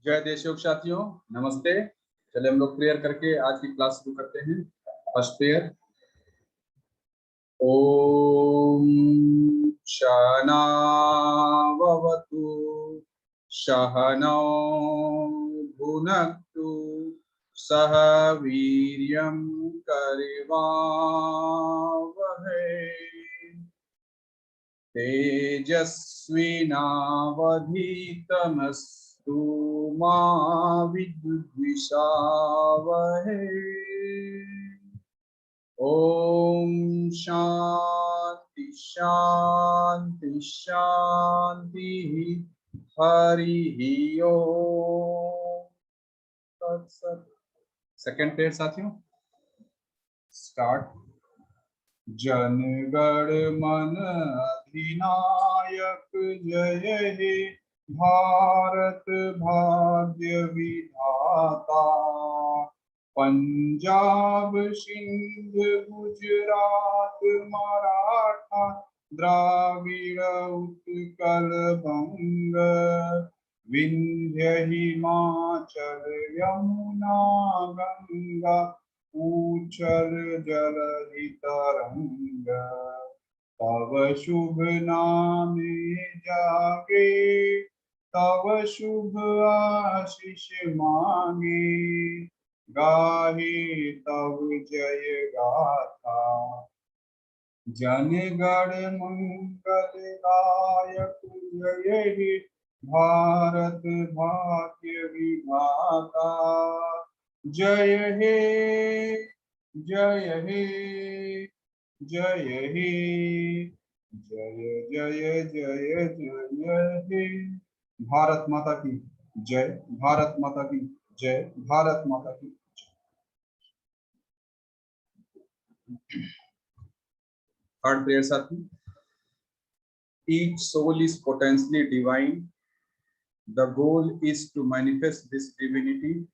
जय देशयोग साथियों, नमस्ते। चले हम लोग प्रेयर करके आज की क्लास शुरू करते हैं। First prayer. ओम सहना भवतु सहनौ भुनक्तु सह वीर्यं करवावहै तेजस्विनावधीतमस्तु मा विद्विषावहै। ओम शांति शांति शांति। हरि ओम तत्सत। सेकंड प्रेयर साथियों, स्टार्ट। जन गण मन अधिनायक जय हे भारत भाग्य विधाता। पंजाब सिंध गुजरात मराठा द्राविड़ उत्कल बंग विंध्य हिमाचल यमुना गंगा उच्छल जलधि तरंग। तव शुभ नामे जागे तव शुभ आशीष मांगे गाहे तव जय गाथा। जन गण मंगलदायक जय हे भारत भाग्य विधाता। जय हे जय हे जय हे जय जय जय जय हे। भारत माता की जय, भारत माता की जय, भारत माता की। थर्ड प्रेयर साथी। Each soul is potentially divine. The goal is to manifest this divinity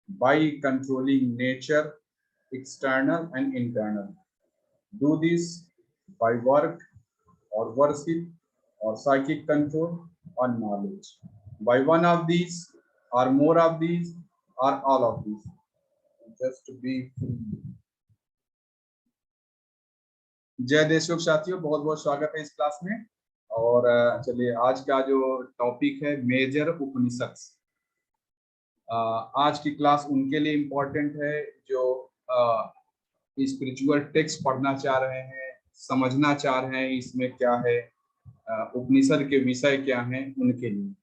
by controlling nature, external and internal. Do this by work or worship or psychic control or knowledge. By one of these or more of these or all of these. Just be free. जय देशयोग साथियों, बहुत बहुत स्वागत है इस class में। और चलिए, आज का जो टॉपिक है मेजर उपनिषद। आज की क्लास उनके लिए इम्पोर्टेंट है जो स्पिरिचुअल टेक्स्ट पढ़ना चाह रहे हैं, समझना चाह रहे हैं इसमें क्या है, उपनिषद के विषय क्या हैं, उनके लिए।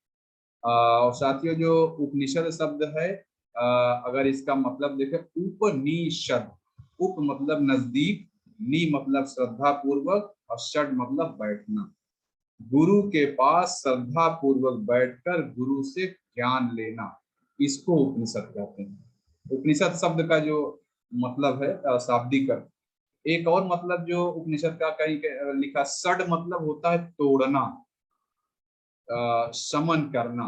और साथियों, जो उपनिषद शब्द है, अगर इसका मतलब देखें, उपनिषद, उप मतलब नजदीक, नी मतलब श्रद्धा पूर्वक और षड मतलब बैठना। गुरु के पास श्रद्धा पूर्वक बैठकर गुरु से ज्ञान लेना, इसको उपनिषद कहते हैं। उपनिषद शब्द का जो मतलब है शाब्दिक अर्थ। एक और मतलब जो उपनिषद का कहीं लिखा, षड मतलब होता है तोड़ना, शमन करना।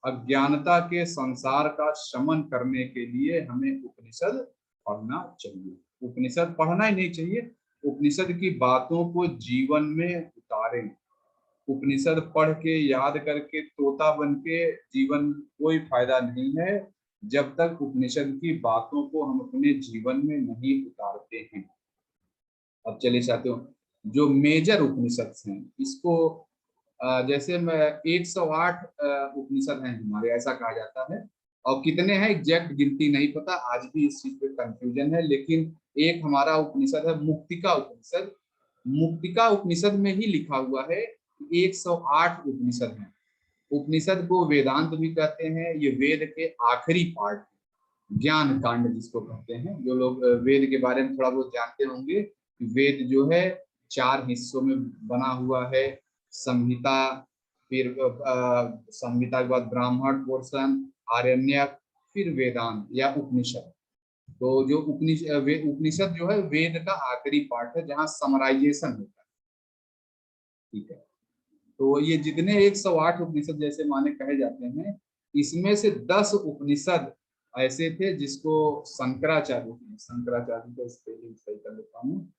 अज्ञानता के संसार का शमन करने के लिए हमें उपनिषद पढ़ना चाहिए। उपनिषद पढ़ना ही नहीं चाहिए, उपनिषद की बातों को जीवन में उतारें। उपनिषद पढ़ के याद करके तोता बन के जीवन कोई फायदा नहीं है, जब तक उपनिषद की बातों को हम अपने जीवन में नहीं उतारते हैं। अब चलिए साथियों, जो मेजर उपनिषद हैं, इसको जैसे मैं 108 उपनिषद हैं हमारे, ऐसा कहा जाता है। और कितने हैं एग्जैक्ट गिनती नहीं पता, आज भी इस चीज पे कंफ्यूजन है। लेकिन एक हमारा उपनिषद है मुक्तिका उपनिषद। मुक्तिका उपनिषद में ही लिखा हुआ है 108 उपनिषद हैं। उपनिषद को वेदांत भी कहते हैं। ये वेद के आखिरी पार्ट, ज्ञान कांड जिसको कहते हैं। जो लोग वेद के बारे में थोड़ा बहुत जानते होंगे, वेद जो है 4 हिस्सों में बना हुआ है। संहिता, फिर संहिता के बाद ब्राह्मण पोर्शन, आरण्यक, फिर वेदांत या उपनिषद। तो जो उपनिषद जो है वेद का आखिरी पार्ट है, जहाँ समराइजेशन होता है। ठीक है, तो ये जितने 108 उपनिषद जैसे माने कहे जाते हैं, इसमें से 10 उपनिषद ऐसे थे जिसको शंकराचार्य का स्पेलिंग सही कर लेता हूँ।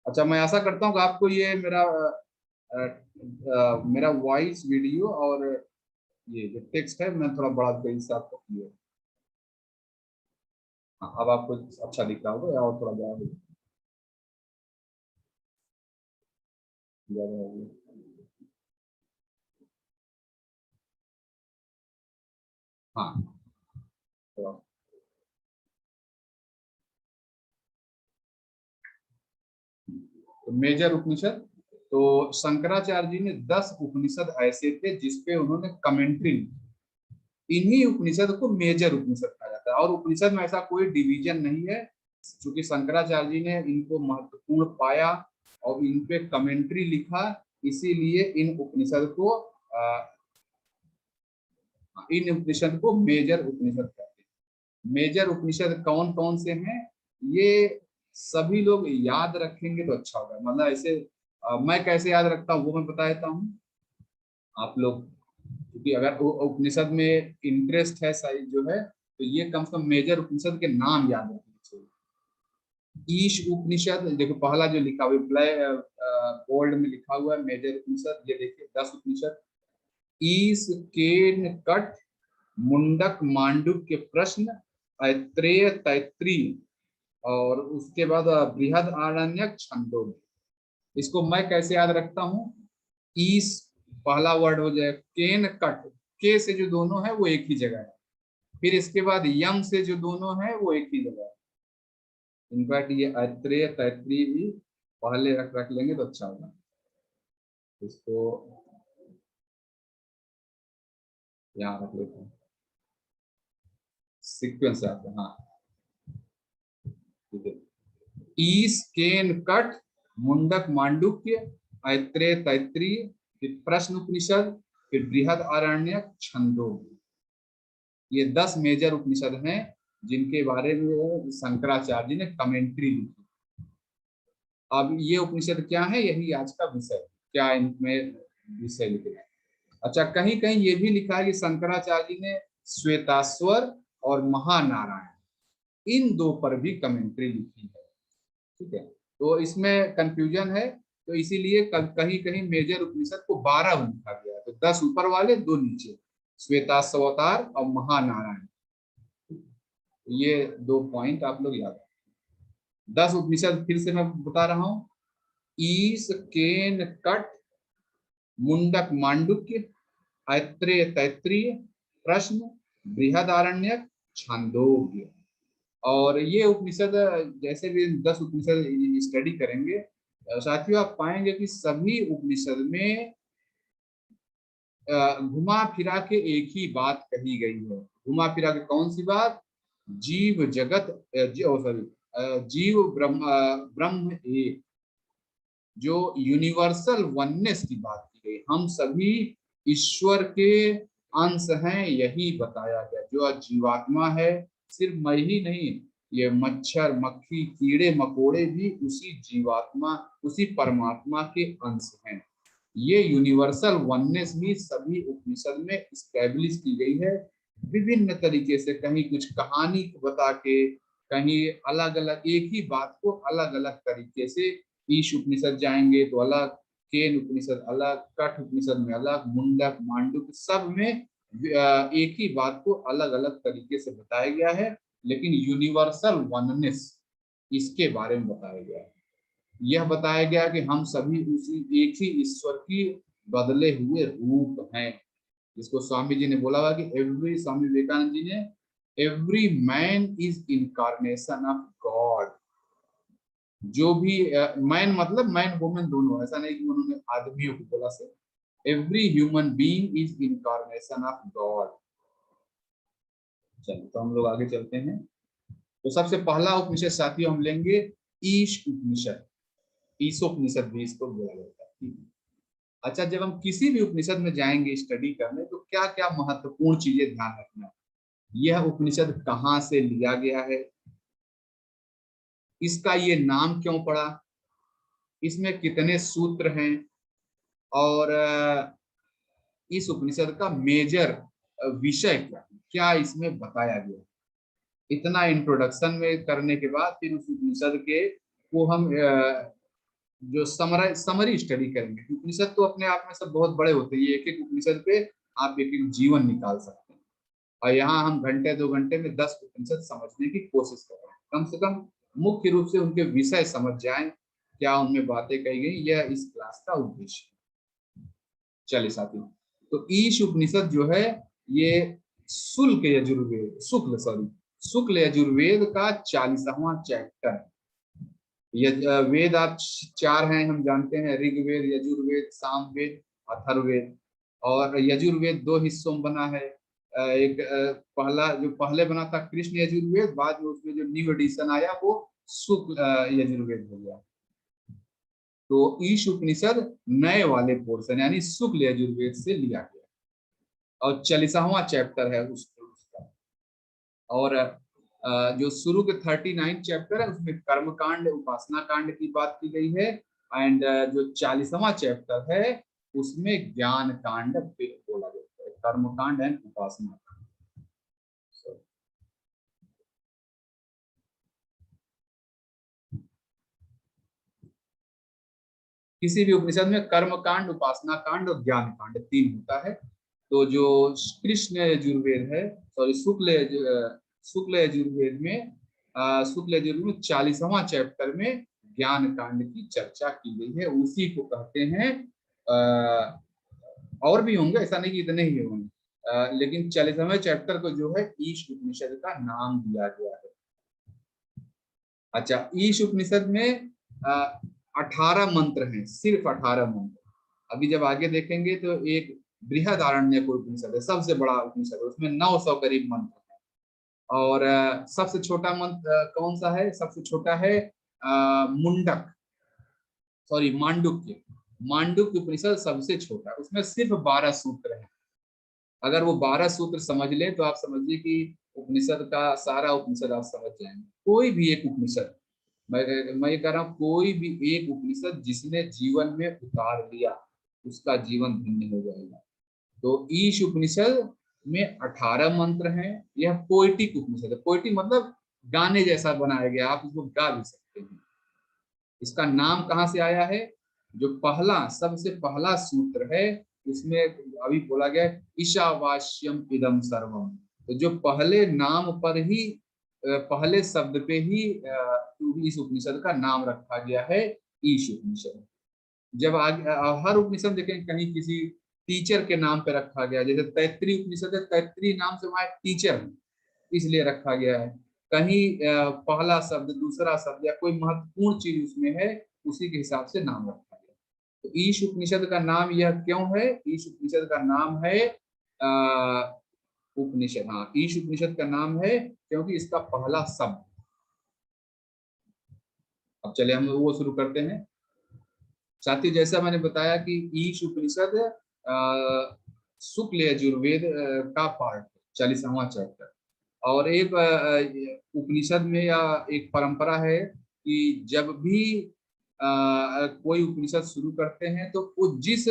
अच्छा, मैं आशा करता हूँ कि आपको ये मेरा वॉइस वीडियो और ये जो टेक्स्ट है मैं थोड़ा बड़ा कर इससे आपको क्लियर। हाँ, अब आपको अच्छा दिख रहा होगा या और थोड़ा बड़ा होगा? ज्यादा होगा। हाँ, थोड़ा। तो मेजर उपनिषद, तो शंकराचार्य जी ने 10 उपनिषद ऐसे थे जिसपे उन्होंने कमेंट्री लिखी। इन्हीं उपनिषद को मेजर उपनिषद कहा जाता है, और उपनिषद में ऐसा कोई डिवीजन नहीं है। क्योंकि शंकराचार्य जी ने इनको महत्वपूर्ण पाया और इन पे कमेंट्री लिखा, इसीलिए इन उपनिषद को मेजर उपनिषद कहते हैं। मेजर उपनिषद कौन कौन से हैं, ये सभी लोग याद रखेंगे तो अच्छा होगा। मतलब ऐसे मैं कैसे याद रखता हूँ वो मैं बता देता हूँ आप लोग, क्योंकि अगर उपनिषद में इंटरेस्ट है सही जो है, तो ये कम से कम मेजर उपनिषद के नाम याद रखने चाहिए। ईश उपनिषद देखो, पहला जो लिखा हुआ बोल्ड में लिखा हुआ है मेजर उपनिषद, ये देखिए 10 उपनिषद। ईश, केन, कट, मुंडक, मांडुक्य, प्रश्न, ऐत्रेय, तैत्रीय, और उसके बाद बृहद आरण्यक, छंदोग्य। इसको मैं कैसे याद रखता हूँ, ईस पहला वर्ड हो जाए, केन कट, के से जो दोनों है वो एक ही जगह है, फिर इसके बाद यम से जो दोनों है वो एक ही जगह है। इनफैक्ट ये ऐत्रेय तैत्रीय भी पहले रख लेंगे तो अच्छा होगा। इसको यहाँ रख लेते हैं, सीक्वेंस आता है। हाँ, ठीक है। ईस, केन, कट, मुंडक, मांडुक्य, ऐत्रेय तैत्रीय, फिर प्रश्न उपनिषद, फिर बृहद आरण्यक, छंदोग्य। ये 10 मेजर उपनिषद हैं जिनके बारे में शंकराचार्य जी ने कमेंट्री लिखी। अब ये उपनिषद क्या है, यही आज का विषय, क्या इनमें विषय लिखे हैं। अच्छा, कहीं कहीं ये भी लिखा है कि शंकराचार्य जी ने श्वेताश्वर और महानारायण इन दो पर भी कमेंट्री लिखी है। ठीक है, तो इसमें कंफ्यूजन है, तो इसीलिए कहीं कहीं मेजर उपनिषद को 12 लिखा गया है, तो 10 ऊपर वाले, 2 नीचे, श्वेताश्वतार और महानारायण। ये 2 पॉइंट आप लोग याद रखें। 10 उपनिषद फिर से मैं बता रहा हूँ, ईश, केन, कट, मुंडक, मांडुक्य, ऐत्रेय तैत्रीय, प्रश्न, बृहदारण्यक, छांदोग्य। और ये उपनिषद जैसे भी 10 उपनिषद स्टडी करेंगे, साथियों आप पाएंगे कि सभी उपनिषद में घुमा फिरा के एक ही बात कही गई है। घुमा फिरा के कौन सी बात, जीव जगत सॉरी जीव ब्रह्म ब्रह्म एक, जो यूनिवर्सल वननेस की बात की गई, हम सभी ईश्वर के अंश हैं, यही बताया गया। जो जीवात्मा है, सिर्फ मैं ही नहीं, ये मच्छर, मक्खी, कीड़े मकोड़े भी उसी जीवात्मा, उसी परमात्मा के अंश हैं। ये यूनिवर्सल वननेस भी सभी उपनिषद में स्टैब्लिश की गई है, विभिन्न तरीके से, कहीं कुछ कहानी बता के, कहीं अलग अलग एक ही बात को अलग अलग तरीके से। ईश उपनिषद जाएंगे तो अलग, केन उपनिषद अलग, कठ उपनिषद में अलग, मुंडक, मांडुक, सब में एक ही बात को अलग अलग तरीके से बताया गया है, लेकिन यूनिवर्सल वननेस इसके बारे में बताया गया है। यह बताया गया कि हम सभी उसी एक ही ईश्वर की बदले हुए रूप हैं, जिसको स्वामी जी ने बोला हुआ कि स्वामी विवेकानंद जी ने, every man is incarnation of God. जो भी मैन मतलब मैन वुमेन दोनों, ऐसा नहीं कि उन्होंने आदमियों को बोला से, every human being is incarnation of God. चलिए, तो हम लोग आगे चलते हैं। तो सबसे पहला उपनिषद साथियों हम लेंगे ईश उपनिषद। ईशोपनिषद भी इसको बोला जाता है। अच्छा, जब हम किसी भी उपनिषद में जाएंगे स्टडी करने, तो क्या क्या महत्वपूर्ण चीजें ध्यान रखना है। यह उपनिषद कहाँ से लिया गया है, इसका ये नाम क्यों पड़ा, इसमें कितने सूत्र हैं, और इस उपनिषद का मेजर विषय क्या क्या इसमें बताया गया। इतना इंट्रोडक्शन में करने के बाद फिर उस उपनिषद के को हम जो समरी स्टडी करेंगे। उपनिषद तो अपने आप में सब बहुत बड़े होते हैं, एक एक उपनिषद पे आप एक एक जीवन निकाल सकते हैं। और यहाँ हम घंटे 2 घंटे में 10 उपनिषद समझने की कोशिश कर रहे हैं। कम से कम मुख्य रूप से उनके विषय समझ जाएं, क्या उनमें बातें कही गई, यह इस क्लास का उद्देश्य है। चलिए साथियों, तो ईश उपनिषद जो है ये शुक्ल यजुर्वेद शुक्ल यजुर्वेद का 40वां चैप्टर है। वेद आप 4 हैं, हम जानते हैं, ऋग्वेद, यजुर्वेद, सामवेद, अथर्ववेद। और यजुर्वेद 2 हिस्सों में बना है। एक पहला जो पहले बना था कृष्ण यजुर्वेद, बाद में उसमें जो न्यू एडिशन आया वो शुक्ल यजुर्वेद हो गया। तो ईश उपनिषद नए वाले पोर्शन यानी शुक्ल यजुर्वेद से लिया गया और 40वां चैप्टर है उसका। और जो शुरू के 39 चैप्टर है उसमें कर्म कांड, उपासना कांड की बात की गई है। एंड जो 40वां चैप्टर है उसमें ज्ञान कांड बोला जाता है, कर्म कांड एंड उपासना कांड। किसी भी उपनिषद में कर्म कांड, उपासना कांड और ज्ञान कांड 3 होता है। तो जो कृष्ण यजुर्वेद है, सॉरी शुक्ल यजुर्वेद में 40वां चैप्टर में ज्ञान कांड की चर्चा की गई है। उसी को कहते हैं, और भी होंगे, ऐसा नहीं कि इतने ही होंगे, लेकिन 40वें चैप्टर को जो है ईश उपनिषद का नाम दिया गया है। अच्छा, ईश उपनिषद में 18 मंत्र हैं, सिर्फ 18 मंत्र। अभी जब आगे देखेंगे तो एक बृहदारण्यक उपनिषद है, सबसे बड़ा उपनिषद है, उसमें 900 करीब मंत्र है। और सबसे छोटा मंत्र कौन सा है? सबसे छोटा है मुंडक, सॉरी मांडुक्य। मांडुक्य उपनिषद सबसे छोटा, उसमें सिर्फ 12 सूत्र है। अगर वो 12 सूत्र समझ ले तो आप समझिए कि उपनिषद का सारा उपनिषद आप समझ जाएंगे। कोई भी एक उपनिषद, मैं ये कह रहा हूँ, कोई भी एक उपनिषद जिसने जीवन में उतार लिया उसका जीवन धन्य हो जाएगा। तो ईश उपनिषद में 18 मंत्र हैं। यह पोएटिक उपनिषद है। पोएटिक मतलब गाने जैसा बनाया गया, आप इसको गा भी सकते हैं। इसका नाम कहाँ से आया है? जो पहला, सबसे पहला सूत्र है उसमें अभी बोला गया ईशावास्यम इदम सर्वम। तो जो पहले नाम पर ही, पहले शब्द पे ही इस उपनिषद का नाम रखा गया है ईश उपनिषद। जब आगे हर उपनिषद देखें कहीं किसी टीचर के नाम पे रखा गया, जैसे तैत्तिरीय उपनिषद है, तैत्तिरीय नाम से वहां टीचर है इसलिए रखा गया है। कहीं पहला शब्द, दूसरा शब्द या कोई महत्वपूर्ण चीज उसमें है, उसी के हिसाब से नाम रखा गया। तो ईश उपनिषद का नाम यह क्यों है? ईश उपनिषद का नाम है उपनिषद, हाँ, ईश उपनिषद का नाम है क्योंकि इसका पहला शब्द। अब चले हम वो शुरू करते हैं। साथियों, जैसा मैंने बताया कि ईश उपनिषद शुक्ल यजुर्वेद का पार्ट, 40वां चैप्टर। और एक उपनिषद में या एक परंपरा है कि जब भी कोई उपनिषद शुरू करते हैं तो वो जिस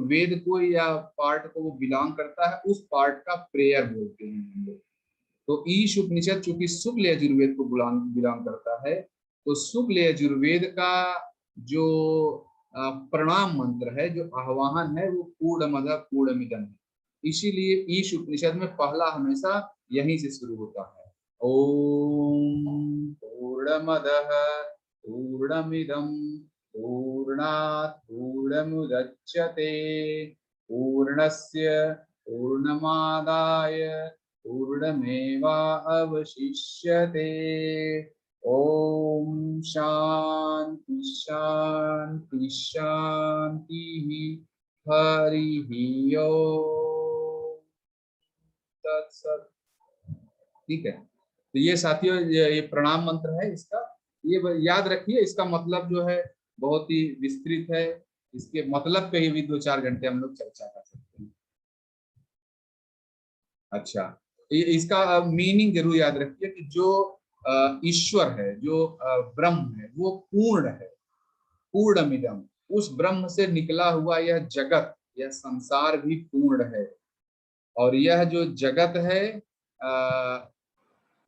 वेद को या पार्ट को वो बिलोंग करता है उस पार्ट का प्रेयर बोलते हैं हम लोग। तो ईश उपनिषद चूंकि शुक्ल यजुर्वेद को बिलोंग करता है, तो शुक्ल यजुर्वेद का जो प्रणाम मंत्र है, जो आह्वान है, वो पूर्णमदः पूर्णमिदम् है। इसीलिए ईश उपनिषद में पहला हमेशा यहीं से शुरू होता है, ओम पूर्णमदः पूर्णमिदम् पूर्णात् पूर्णमुदच्यते पूर्णस्य पूर्णमादाय पूर्णमेवावशिष्यते। ओम शांति शांति शांति। हरि ओम तत्सत। ठीक है, तो ये साथियों ये प्रणाम मंत्र है इसका, ये याद रखिए। इसका मतलब जो है बहुत ही विस्तृत है, इसके मतलब पे ही भी 2-4 घंटे हम लोग चर्चा कर सकते हैं। अच्छा, इसका मीनिंग जरूर याद रखिए कि जो ईश्वर है, जो ब्रह्म है, वो पूर्ण है, पूर्णमिदम्। उस ब्रह्म से निकला हुआ यह जगत, यह संसार भी पूर्ण है। और यह जो जगत है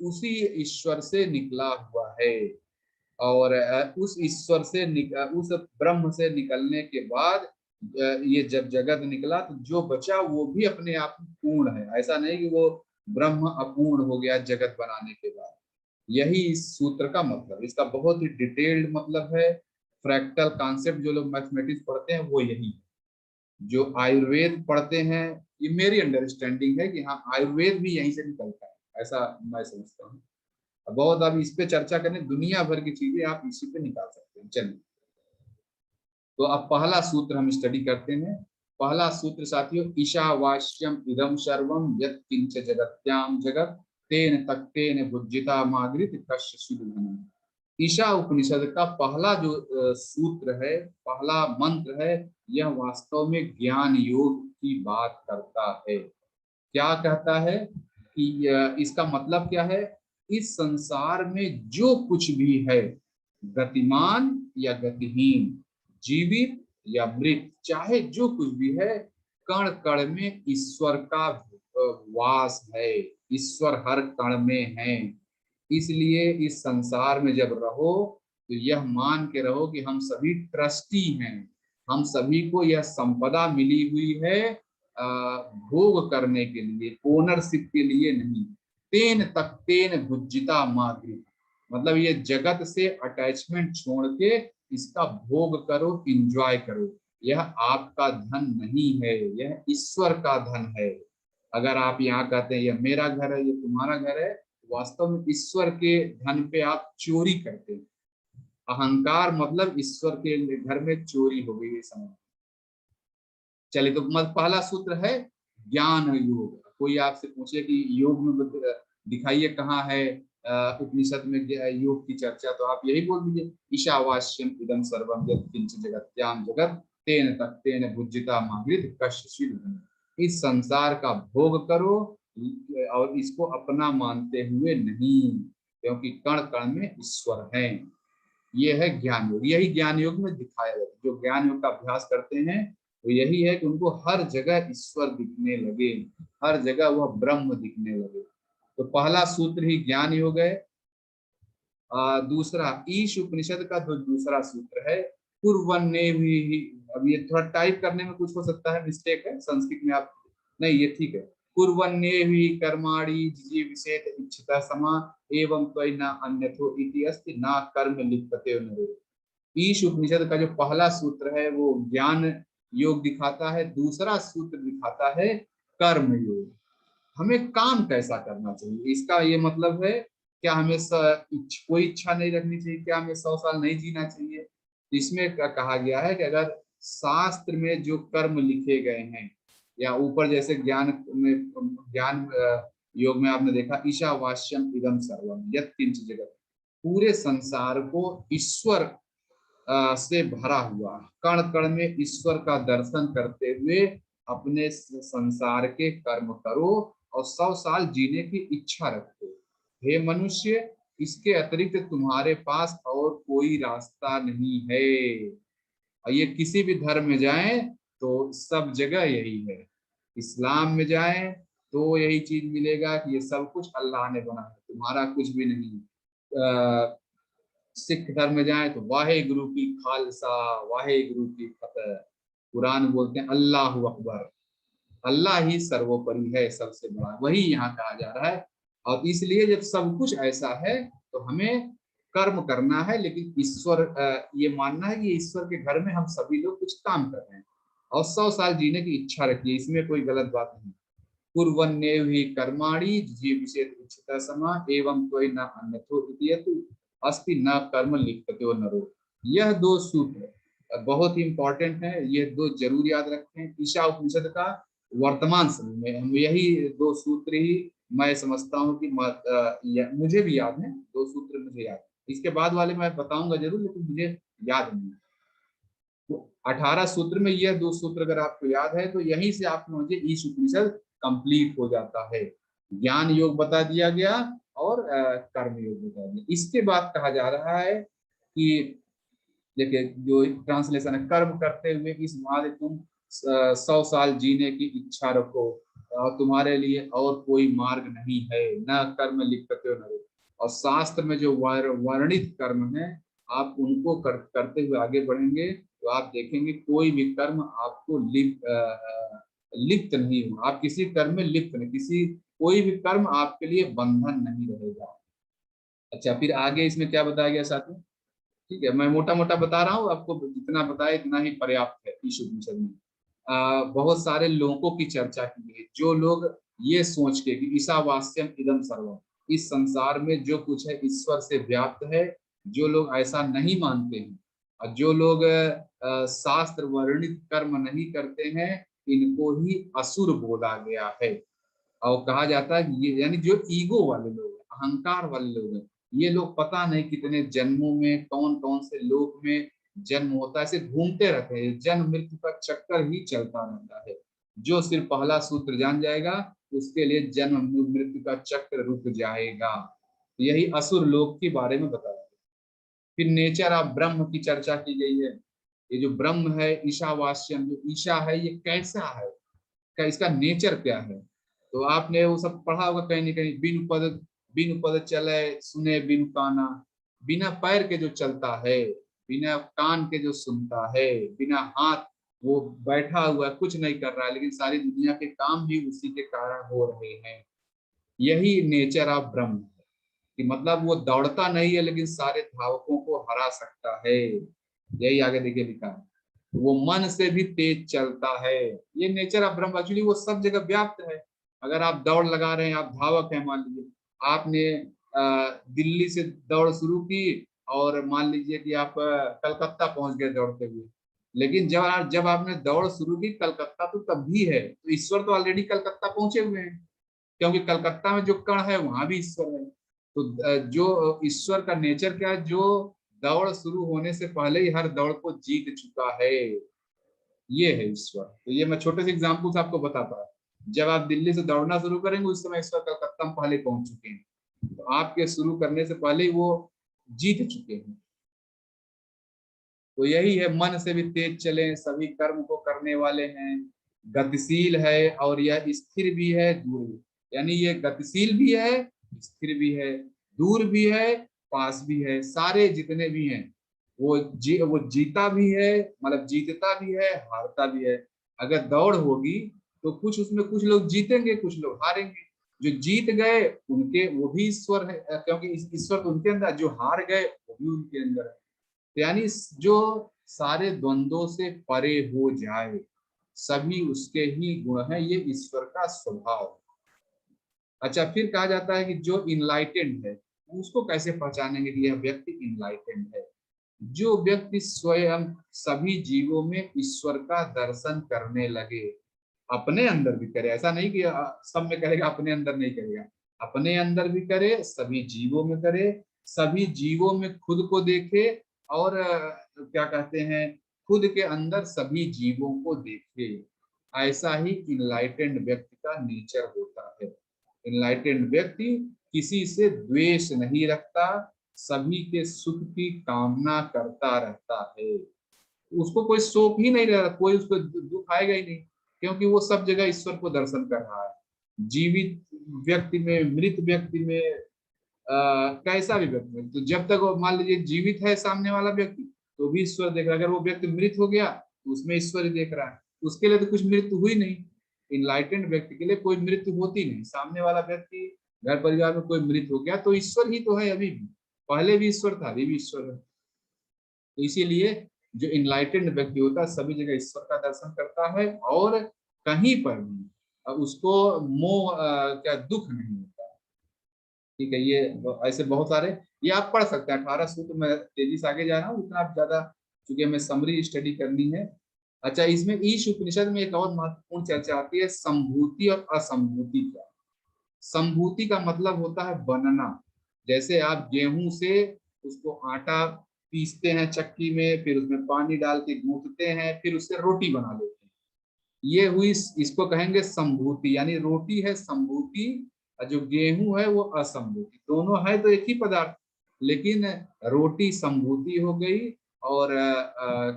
उसी ईश्वर से निकला हुआ है। और उस ईश्वर से उस ब्रह्म से निकलने के बाद ये जब जगत निकला तो जो बचा वो भी अपने आप में पूर्ण है। ऐसा नहीं कि वो ब्रह्म अपूर्ण हो गया जगत बनाने के बाद। यही इस सूत्र का मतलब, इसका बहुत ही डिटेल्ड मतलब है। फ्रैक्टल कॉन्सेप्ट जो लोग मैथमेटिक्स पढ़ते हैं वो यही है। जो आयुर्वेद पढ़ते हैं, ये मेरी अंडरस्टैंडिंग है कि हाँ आयुर्वेद भी यहीं से निकलता है, ऐसा मैं समझता हूँ। बहुत अब इस पे चर्चा करें, दुनिया भर की चीजें आप इसी पे निकाल सकते हैं। चलिए, तो अब पहला सूत्र हम स्टडी करते हैं। पहला सूत्र साथियों, ईशावास्यम इदम सर्वम यत् किंच जगत्याम जगत तेन तक्तेन भुज्जिता मागृत कश्य सुदुघ्नम्। ईशा उपनिषद का पहला जो सूत्र है, पहला मंत्र है, यह वास्तव में ज्ञान योग की बात करता है। क्या कहता है कि इसका मतलब क्या है? इस संसार में जो कुछ भी है, गतिमान या गतिहीन, जीवित या मृत, चाहे जो कुछ भी है, कण कण में ईश्वर का वास है। ईश्वर हर कण में है। इसलिए इस संसार में जब रहो तो यह मान के रहो कि हम सभी ट्रस्टी हैं। हम सभी को यह संपदा मिली हुई है भोग करने के लिए, ओनरशिप के लिए नहीं। तेन तक तेन भुज्जिता मागृ, मतलब ये जगत से अटैचमेंट छोड़ के इसका भोग करो, इंजॉय करो। यह आपका धन नहीं है, यह ईश्वर का धन है। अगर आप यहाँ कहते हैं यह मेरा घर है, ये तुम्हारा घर है, वास्तव में ईश्वर के धन पे आप चोरी करते हैं। अहंकार मतलब ईश्वर के घर में चोरी हो गई, ये समझ। चलिए, तो पहला सूत्र है ज्ञान योग। कोई आपसे पूछे कि योग में दिखाइए कहाँ है उपनिषद में योग की चर्चा, तो आप यही बोल दीजिए, ईशावास्यम इदम सर्वम यत् किंच जगत्याम जगत तेन तत्तेन भुज्जिता मागृत कश्चित्। इस संसार का भोग करो और इसको अपना मानते हुए नहीं, क्योंकि कण कण में ईश्वर है। ये है ज्ञान योग। यही ज्ञान योग में दिखाया जाता है। जो ज्ञान योग का अभ्यास करते हैं तो यही है कि उनको हर जगह ईश्वर दिखने लगे, हर जगह वह ब्रह्म दिखने लगे। तो पहला सूत्र ही ज्ञान योग है। दूसरा ईश उपनिषद का जो दूसरा सूत्र है, कुर्वन्ने भी। अब ये थोड़ा टाइप करने में कुछ हो सकता है, मिस्टेक है संस्कृत में, आप नहीं, ये ठीक है। कुर्वन्ने भी कर्माणि जिजीविषेत इच्छिता समा एवं त्वयि न अन्यथो इति अस्ति न कर्म लिप्यते नरो। ईश उपनिषद का जो पहला सूत्र है वो ज्ञान योग दिखाता है, दूसरा सूत्र दिखाता है कर्म योग। हमें काम कैसा करना चाहिए, इसका ये मतलब है, क्या हमें कोई इच्छा नहीं रखनी चाहिए, क्या हमें 100 साल नहीं जीना चाहिए? इसमें कहा गया है कि अगर शास्त्र में जो कर्म लिखे गए हैं, या ऊपर जैसे ज्ञान में, ज्ञान योग में आपने देखा ईशावास्यम इदम सर्वम यत् किंच जगत, पूरे संसार को ईश्वर से भरा हुआ, कण कण में ईश्वर का दर्शन करते हुए अपने संसार के कर्म करो और 100 साल जीने की इच्छा रखो। हे मनुष्य, इसके अतिरिक्त तुम्हारे पास और कोई रास्ता नहीं है। और ये किसी भी धर्म में जाएं तो सब जगह यही है। इस्लाम में जाएं तो यही चीज मिलेगा कि ये सब कुछ अल्लाह ने बनाया, तुम्हारा कुछ भी नहीं। सिख धर्म में जाएं तो वाहे गुरु की खालसा वाहे गुरु की फतह। कुरान बोलते हैं अल्लाह अकबर, अल्लाह ही सर्वोपरि है, सबसे बड़ा, वही यहाँ कहा जा रहा है। और इसलिए जब सब कुछ ऐसा है तो हमें कर्म करना है, लेकिन ईश्वर, ये मानना है कि ईश्वर के घर में हम सभी लोग कुछ काम कर रहे हैं और 100 साल जीने की इच्छा रखिए, इसमें कोई गलत बात नहीं। कुर्वन्नेव हि कर्माणि जीविषेत इच्छिता समा एवं त्वयि न अन्यथो इति अस्ति न कर्म लिप्यते नरो। यह दो सूत्र बहुत ही इंपॉर्टेंट है, ये दो जरूर याद रखें। ईशा उपनिषद का वर्तमान समय में हम यही दो सूत्र ही मैं समझता हूँ कि मुझे भी याद है, दो सूत्र मुझे याद है। इसके बाद वाले मैं बताऊंगा जरूर, लेकिन मुझे याद नहीं है। तो 18 सूत्र में यह दो सूत्र अगर आपको याद है तो यहीं से आप मुझे ईश उपनिषद कंप्लीट हो जाता है। ज्ञान योग बता दिया गया और कर्म योग बता दिया। इसके बाद कहा जा रहा है कि देखिए जो ट्रांसलेशन है, कर्म करते हुए इस भांति तुम 100 साल जीने की इच्छा रखो और तुम्हारे लिए और कोई मार्ग नहीं है, न कर्म लिप्यते न। और शास्त्र में जो वर्णित कर्म है आप उनको करते हुए आगे बढ़ेंगे तो आप देखेंगे कोई भी कर्म आपको लिप्त नहीं होगा, आप किसी कर्म में लिप्त नहीं, किसी कोई भी कर्म आपके लिए बंधन नहीं रहेगा। अच्छा, फिर आगे इसमें क्या बताया गया साथियों? ठीक है, मैं मोटा मोटा बता रहा हूँ, आपको जितना बताया इतना ही पर्याप्त है। ईश उपनिषद में बहुत सारे लोगों की चर्चा की गई, जो लोग ये सोच के कि ईशावास्यम इदम सर्वम, इस संसार में जो कुछ है ईश्वर से व्याप्त है, जो लोग ऐसा नहीं मानते हैं और जो लोग शास्त्र वर्णित कर्म नहीं करते हैं, इनको ही असुर बोला गया है। और कहा जाता है कि ये यानी जो ईगो वाले लोग हैं, अहंकार वाले लोग हैं, ये लोग पता नहीं कितने जन्मों में कौन कौन से लोक में जन्म होता है, ऐसे घूमते रहते हैं, जन्म मृत्यु का चक्कर ही चलता रहता है। जो सिर्फ पहला सूत्र जान जाएगा, उसके लिए जन्म मृत्यु का चक्र रुक जाएगा। यही असुर लोक के बारे में बताया। फिर नेचर ऑफ ब्रह्म की चर्चा की गई है। ये जो ब्रह्म है, ईशावास्यम, जो ईशा है, ये कैसा है, क्या इसका नेचर क्या है? तो आपने वो सब पढ़ा होगा कहीं ना कहीं, बिनु पद चले सुने बिनु काना, बिना पैर के जो चलता है, बिना कान के जो सुनता है, बिना हाथ, वो बैठा हुआ कुछ नहीं कर रहा है, लेकिन सारी दुनिया के काम भी उसी के कारण हो रहे हैं। यही नेचर ऑफ ब्रह्म है, कि मतलब वो दौड़ता नहीं है लेकिन सारे धावकों को हरा सकता है। यही आगे देखिए लिखा है, वो मन से भी तेज चलता है। ये नेचर ऑफ ब्रह्म एक्चुअली वो सब जगह व्याप्त है। अगर आप दौड़ लगा रहे हैं, आप धावक हैं, मान लीजिए आपने दिल्ली से दौड़ शुरू की, और मान लीजिए कि आप कलकत्ता पहुंच गए दौड़ते हुए, लेकिन जब आपने दौड़ शुरू की, कलकत्ता तो तब भी है, तो ईश्वर तो ऑलरेडी कलकत्ता पहुंचे हुए हैं, क्योंकि कलकत्ता में जो कण है वहां भी ईश्वर है। तो जो ईश्वर का नेचर क्या है, जो दौड़ शुरू होने से पहले ही हर दौड़ को जीत चुका है, ये है ईश्वर। तो ये मैं छोटे से एग्जाम्पल से आपको बताता हूँ। जब आप दिल्ली से दौड़ना शुरू करेंगे, उस समय ईश्वर कलकत्ता में पहले पहुंच चुके हैं, तो आपके शुरू करने से पहले ही वो जीत चुके हैं। तो यही है, मन से भी तेज चले, सभी कर्म को करने वाले हैं, गतिशील है, और यह स्थिर भी है, दूर भी। यानी ये गतिशील भी है, स्थिर भी है, दूर भी है, पास भी है, सारे जितने भी हैं, वो जीता भी है, मतलब जीतता भी है, हारता भी है। अगर दौड़ होगी तो कुछ उसमें कुछ लोग जीतेंगे, कुछ लोग हारेंगे। जो जीत गए उनके, वो भी ईश्वर है, क्योंकि ईश्वर तो उनके अंदर, जो हार गए वो भी उनके अंदर है। यानी जो सारे द्वंद्वों से परे हो जाए, सभी उसके ही गुण हैं, ये ईश्वर का स्वभाव है। अच्छा, फिर कहा जाता है कि जो इनलाइटेंड है, उसको कैसे पहचानेंगे कि यह व्यक्ति इनलाइटेंड है? जो व्यक्ति स्वयं सभी जीवों में ईश्वर का दर्शन करने लगे, अपने अंदर भी करे, ऐसा नहीं कि सब में करेगा, अपने अंदर नहीं करेगा, अपने अंदर भी करे, सभी जीवों में करे, सभी जीवों में खुद को देखे, और क्या कहते हैं, खुद के अंदर सभी जीवों को देखे। ऐसा ही इनलाइटेंड व्यक्ति का नेचर होता है। इनलाइटेंड व्यक्ति किसी से द्वेष नहीं रखता, सभी के सुख की कामना करता रहता है। उसको कोई शोक ही नहीं रहा, कोई उसको दुख आएगा ही नहीं, क्योंकि वो सब जगह ईश्वर को दर्शन कर रहा है। जीवित व्यक्ति में, मृत व्यक्ति में, कैसा भी व्यक्ति में, तो जब तक वो मान लीजिए जीवित है सामने वाला व्यक्ति, तो भी ईश्वर देख रहा है। अगर वो व्यक्ति मृत हो गया तो उसमें ईश्वर ही देख रहा है, उसके लिए तो कुछ मृत्यु हुई नहीं। इनलाइटेंड व्यक्ति के लिए कोई मृत्यु होती नहीं। सामने वाला व्यक्ति, घर परिवार में कोई मृत हो गया तो ईश्वर ही तो है, अभी भी, पहले भी ईश्वर था, अभी भी ईश्वर है। तो इसीलिए जो इनलाइटेंड व्यक्ति होता है, सभी जगह ईश्वर का दर्शन करता है, और कहीं पर भी उसको मोह क्या दुख नहीं होता। ठीक है, ये ऐसे बहुत सारे, ये आप पढ़ सकते हैं 18 सूत्र। मैं तेजी से आगे जा रहा हूँ, इतना आप ज्यादा, चूंकि हमें समरी स्टडी करनी है। अच्छा, इसमें ईश उपनिषद में एक और महत्वपूर्ण चर्चा आती है, संभूति और असंभूति का। संभूति का मतलब होता है बनना। जैसे आप गेहूं से उसको आटा पीसते हैं चक्की में, फिर उसमें पानी डाल के गूंथते हैं, फिर उससे रोटी बना लेते हैं। ये हुई, इसको कहेंगे संभूति, यानी रोटी है संभूति, और जो गेहूं है वो असंभूति। दोनों है तो एक ही पदार्थ, लेकिन रोटी संभूति हो गई, और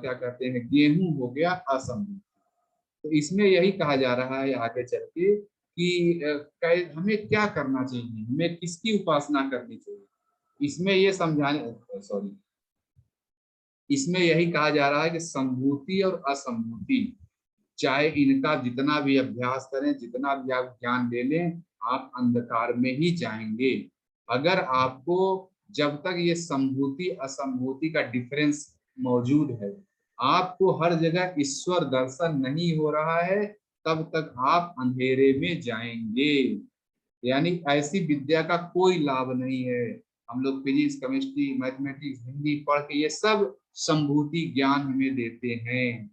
क्या कहते हैं, गेहूं हो गया असंभूति। तो इसमें यही कहा जा रहा है आगे चल के कि हमें क्या करना चाहिए, हमें किसकी उपासना करनी चाहिए। इसमें ये समझाने, सॉरी, इसमें यही कहा जा रहा है कि संभूति और असंभूति, चाहे इनका जितना भी अभ्यास करें, जितना भी आप ज्ञान ले लें, आप अंधकार में ही जाएंगे। अगर आपको जब तक ये संभूति असंभूति का डिफरेंस मौजूद है, आपको हर जगह ईश्वर दर्शन नहीं हो रहा है, तब तक आप अंधेरे में जाएंगे। यानी ऐसी विद्या का कोई लाभ नहीं है। हम लोग फिजिक्स, केमिस्ट्री, मैथमेटिक्स, हिंदी पढ़ के ये सब संभूति ज्ञान हमें देते हैं।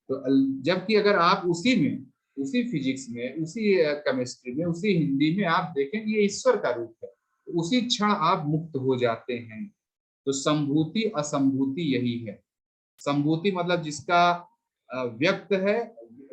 तो जबकि अगर आप उसी में, उसी फिजिक्स में, उसी केमिस्ट्री में, उसी हिंदी में आप देखें ये ईश्वर का रूप है, तो उसी क्षण आप मुक्त हो जाते हैं। तो संभूति असंभूति यही है। संभूति मतलब जिसका व्यक्त है,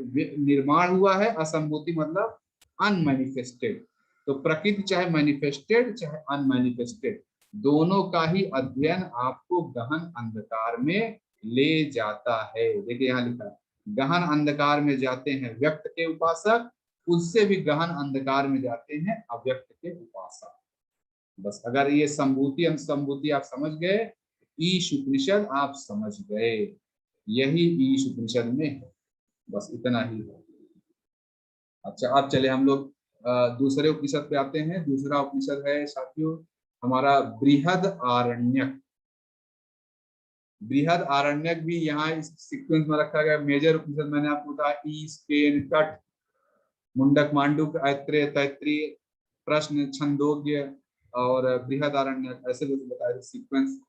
निर्माण हुआ है। असंभूति मतलब अनमैनिफेस्टेड। तो प्रकृति चाहे मैनिफेस्टेड चाहे अनमैनिफेस्टेड, दोनों का ही अध्ययन आपको गहन अंधकार में ले जाता है। देखिए यहाँ लिखा है, गहन अंधकार में जाते हैं व्यक्त के उपासक, उससे भी गहन अंधकार में जाते हैं अव्यक्त के उपासक। बस अगर ये संभूति असंभूति आप समझ गए, ईश उपनिषद आप समझ गए, यही ईश उपनिषद में है। बस इतना ही है। अच्छा, अब चले हम लोग दूसरे उपनिषद पे आते हैं। दूसरा उपनिषद है साथियों हमारा बृहद आरण्यक। बृहद आरण्यक भी यहाँ इस सीक्वेंस में रखा गया। मेजर उपनिषद मैंने आपको बताया ईश, केन, कट, मुंडक, मांडुक, ऐत्रेय, तैत्रीय, प्रश्न, छंदोग्य और बृहद आरण्यक, ऐसे बताया सीक्वेंस।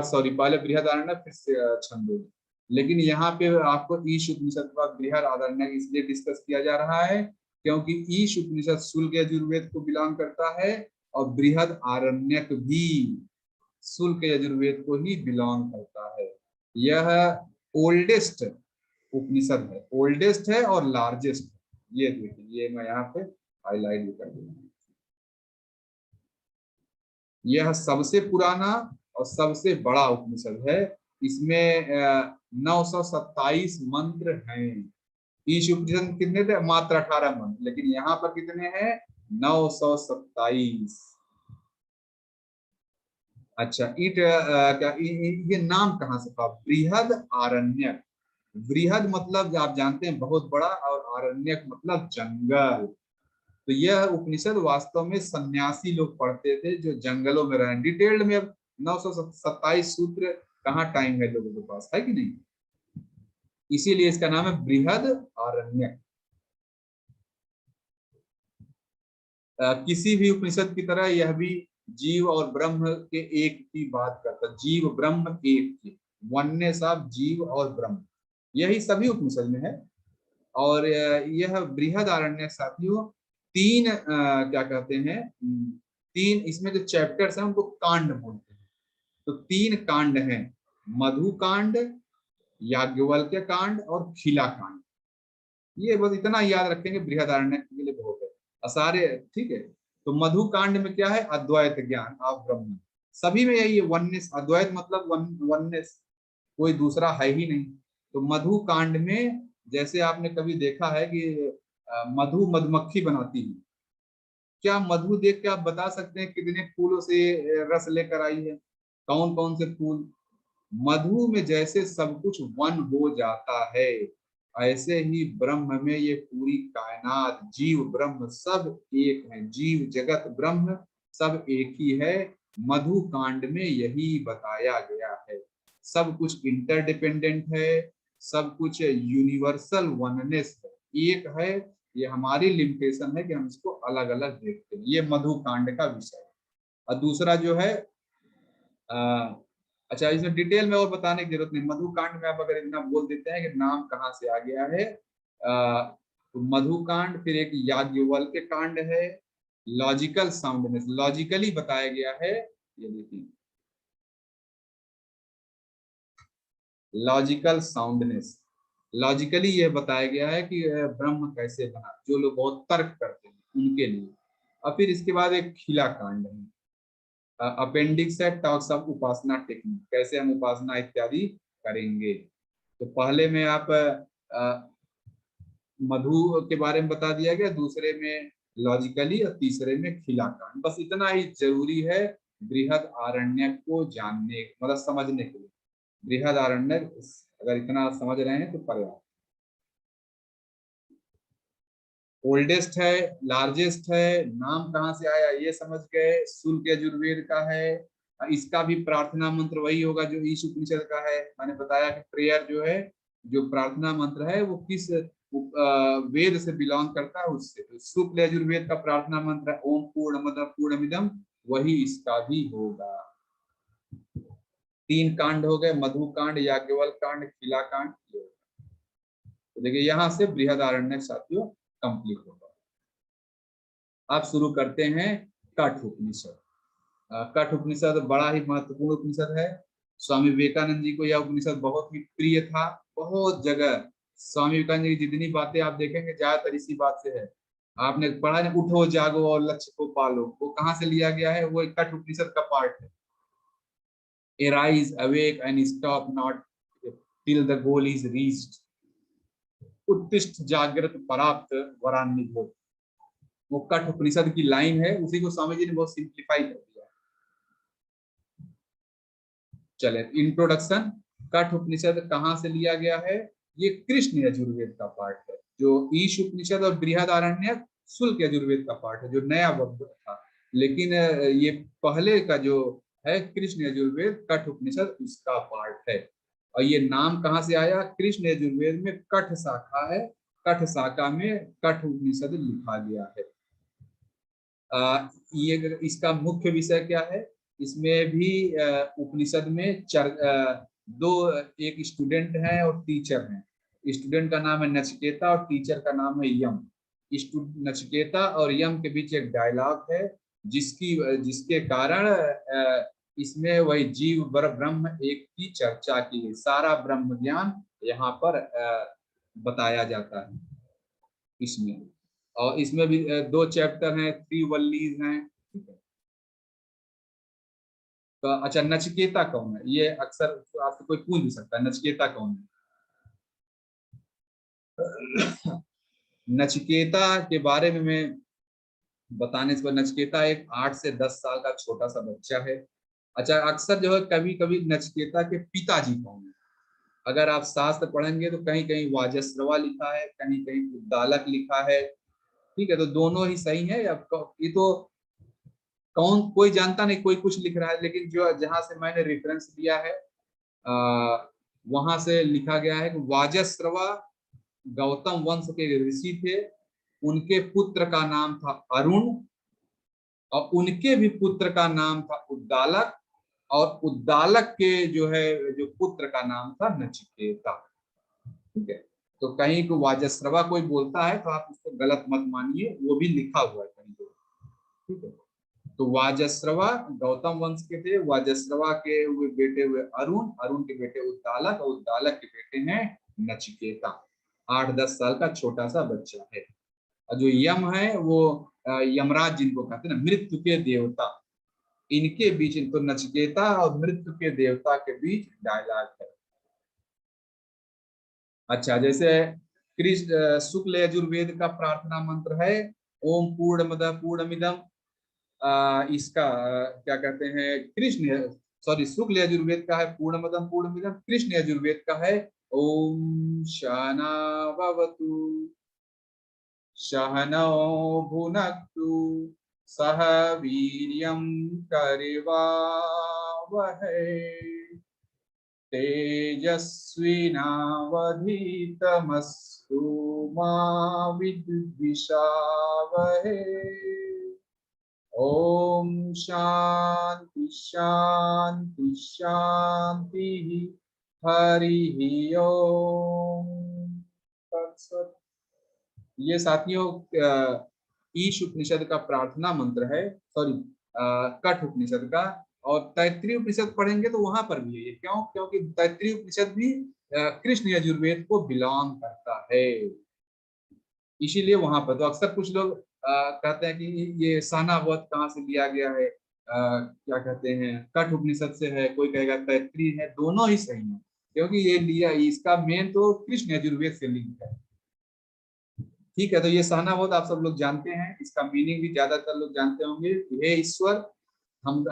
सॉरी, पहले बृहद आरण्यक फिर छंदोग्य। लेकिन यहाँ पे आपको ईश उपनिषद का बृहद आरण्यक इसलिए डिस्कस किया जा रहा है क्योंकि ईश उपनिषद शुल्क यजुर्वेद को बिलोंग करता है और बृहद आरण्यक भी शुल्क यजुर्वेद को ही बिलोंग करता है। यह ओल्डेस्ट उपनिषद है, ओल्डेस्ट है और लार्जेस्ट। ये देखिए, ये मैं यहाँ पे हाईलाइट भी कर दूंगा। यह सबसे पुराना और सबसे बड़ा उपनिषद है। इसमें 927 मंत्र हैं। ईश उपनिषद कितने थे? मात्र 18 मंत्र, लेकिन यहाँ पर कितने हैं? 927। अच्छा, ये नाम कहाँ से था? बृहद आरण्यक। बृहद मतलब आप जानते हैं बहुत बड़ा, और आरण्यक मतलब जंगल। तो यह उपनिषद वास्तव में सन्यासी लोग पढ़ते थे जो जंगलों में रहे। डिटेल्ड में अब 927 सूत्र कहाँ टाइम है लोगों के पास, है कि नहीं? इसीलिए इसका नाम है बृहद आरण्यक। किसी भी उपनिषद की तरह यह भी जीव और ब्रह्म के एक की बात करता। जीव ब्रह्म एक की, वननेस ऑफ जीव और ब्रह्म, यही सभी उपनिषद में है। और यह बृहद आरण्यक साथियों तीन क्या कहते हैं, तीन इसमें जो चैप्टर्स हैं उनको कांड बोलते हैं। तो तीन कांड हैं, मधु कांड, याज्ञवल्क्य कांड और खिला कांड। ये बस इतना याद रखेंगे, बृहद आरण्यक के लिए बहुत है सारे, ठीक है। तो मधु कांड में क्या है? अद्वैत ज्ञान ऑफ ब्रह्म। सभी में यही है, वननेस। अद्वैत मतलब वननेस, कोई दूसरा है ही नहीं। तो मधु कांड में जैसे आपने कभी देखा है कि मधु मधुमक्खी बनाती है, क्या मधु देख के आप बता सकते हैं कितने फूलों से रस लेकर आई है, कौन कौन से फूल? मधु में जैसे सब कुछ वन हो जाता है, ऐसे ही ब्रह्म में ये पूरी कायनात, जीव ब्रह्म सब एक है। जीव जगत ब्रह्म सब एक ही है। मधु कांड में यही बताया गया है। सब कुछ इंटरडिपेंडेंट है, सब कुछ यूनिवर्सल वननेस है, एक है। ये हमारी लिमिटेशन है कि हम इसको अलग अलग देखते हैं। ये मधु कांड का विषय है। और दूसरा जो है अच्छा, इसमें डिटेल में और बताने की जरूरत नहीं। मधु कांड में आप अगर इतना बोल देते हैं कि नाम कहाँ से आ गया है, तो मधु कांड, फिर एक याज्ञवल्क्य कांड है। लॉजिकल साउंडनेस, लॉजिकली बताया गया है। ये देखिए, लॉजिकल साउंडनेस, लॉजिकली यह बताया गया है कि ब्रह्म कैसे बना, जो लोग बहुत तर्क करते हैं उनके लिए। और फिर इसके बाद एक खिला कांड है, अपेंडिक्स है, टॉक्स ऑफ उपासना टेक्निक, कैसे हम उपासना इत्यादि करेंगे। तो पहले में आप मधु के बारे में बता दिया गया, दूसरे में लॉजिकली और तीसरे में खिला कांड। बस इतना ही जरूरी है बृहद आरण्यक को जानने मतलब समझने के लिए। बृहद आरण्यक अगर इतना समझ रहे हैं तो पर्याप्त। ओल्डेस्ट है, लार्जेस्ट है, नाम कहाँ से आया ये समझ गए, शुल्क यजुर्वेद का है। इसका भी प्रार्थना मंत्र वही होगा जो ईश उपनिषद का है। मैंने बताया कि प्रेयर जो है, जो प्रार्थना मंत्र है वो किस वेद से बिलोंग करता है, उससे। तो शुक्ल यजुर्वेद का प्रार्थना मंत्र है ओम पूर्णमदः पूर्णमिदं, वही इसका भी होगा। 3 कांड हो गए, मधु कांड, याज्ञवल्क्य कांड, खिला कांड। तो देखिए यहाँ से बृहदारण्यक साथियों कंप्लीट होगा। आप शुरू करते हैं कठ उपनिषद। कठ उपनिषद बड़ा ही महत्वपूर्ण उपनिषद है। स्वामी विवेकानंद जी को यह उपनिषद बहुत ही प्रिय था। बहुत जगह स्वामी विवेकानंद जी की जितनी बातें आप देखेंगे ज्यादातर इसी बात से है। आपने पढ़ा ना, उठो जागो और लक्ष्य को पालो, वो कहाँ से लिया गया है? वो कठ उपनिषद का पार्ट है। Arise, awake and stop not till the goal is reached. उत्तिष्ठ जागृत पराप्त वरान्वित। वो कठ उपनिषद की लाइन है, उसी को स्वामी जी ने बहुत सिंप्लीफाई कर दिया। चले इंट्रोडक्शन। कठ उपनिषद कहाँ से लिया गया है? ये कृष्ण यजुर्वेद का पार्ट है। जो ईश उपनिषद और बृहदारण्यक शुल्क यजुर्वेद का पार्ट है, जो नया वर्ग था। लेकिन ये पहले का जो है कृष्ण यजुर्वेद कठ उपनिषद, उसका पार्ट है। और ये नाम कहाँ से आया? कृष्ण यजुर्वेद में कठ शाखा है, कठ शाखा में कठ उपनिषद लिखा गया है। ये इसका मुख्य विषय क्या है? इसमें भी उपनिषद में दो, एक स्टूडेंट है और टीचर है। स्टूडेंट का नाम है नचिकेता और टीचर का नाम है यम। नचिकेता और यम के बीच एक डायलॉग है, जिसके कारण इसमें वही जीव वर ब्रह्म एक की चर्चा की है। सारा ब्रह्म ज्ञान यहाँ पर बताया जाता है इसमें। और इसमें भी 2 चैप्टर हैं, 3 वल्लीज हैं। ठीक है। तो अच्छा, नचिकेता कौन है? ये अक्सर आपसे कोई पूछ भी सकता है, नचिकेता कौन है? नचिकेता के बारे में मैं बताने से, नचिकेता एक 8 से 10 साल का छोटा सा बच्चा है। अच्छा, अक्सर जो है कभी कभी नचिकेता के पिताजी कौन है? अगर आप शास्त्र पढ़ेंगे तो कहीं कहीं वाजस्रवा लिखा है, कहीं कहीं उद्दालक लिखा है। ठीक है, तो दोनों ही सही है। ये तो कौन कोई जानता नहीं, कोई कुछ लिख रहा है, लेकिन जो जहां से मैंने रेफरेंस लिया है वहां से लिखा गया है कि वाजस्रवा गौतम वंश के ऋषि थे। उनके पुत्र का नाम था अरुण, और उनके भी पुत्र का नाम था उद्दालक, और उद्दालक के जो है जो पुत्र का नाम था नचिकेता। ठीक है, तो कहीं को वाजस्रवा कोई बोलता है तो आप उसको गलत मत मानिए, वो भी लिखा हुआ है कहीं। ठीक है, तो वाजस्रवा गौतम वंश के थे। वाजस्रवा के हुए बेटे हुए अरुण, अरुण के बेटे उद्दालक, और उद्दालक के बेटे हैं नचिकेता। 8-10 साल का छोटा सा बच्चा है। और जो यम है वो यमराज जिनको कहते हैं ना, मृत्यु के देवता, इनके बीच, तो नचिकेता और मृत्यु के देवता के बीच डायलॉग है। अच्छा, जैसे कृष्ण शुक्ल यजुर्वेद का प्रार्थना मंत्र है ओम पूर्णमदः पूर्णमिदं। इसका क्या कहते हैं, शुक्ल यजुर्वेद का है पूर्णमदं पूर्णमिदं। कृष्ण यजुर्वेद का है ओम सहना भवतु सहनौ भुनक्तु सह वीर्यं करवावहै तेजस्विनावधीतमस्तु मा विद्विषावहै। ओम शांति शांति शांति। हरि ओम तत्सत। ये साथियों ईश उपनिषद का प्रार्थना मंत्र है, सॉरी कठ उपनिषद का। और तैत्तिरीय उपनिषद पढ़ेंगे तो वहां पर भी है ये। क्यों? क्योंकि तैत्तिरीय उपनिषद भी कृष्ण यजुर्वेद को बिलोंग करता है, इसीलिए वहां पर। तो अक्सर कुछ लोग कहते हैं कि ये सहनावत कहाँ से लिया गया है, क्या कहते हैं कठ उपनिषद से है, कोई कहेगा तैत्तिरीय है। दोनों ही सही है, क्योंकि ये लिया, इसका मेन तो कृष्ण यजुर्वेद से लिंक है। ठीक है, तो ये सहनावत आप सब लोग जानते हैं, इसका मीनिंग भी ज्यादातर लोग जानते होंगे। हे ईश्वर, हम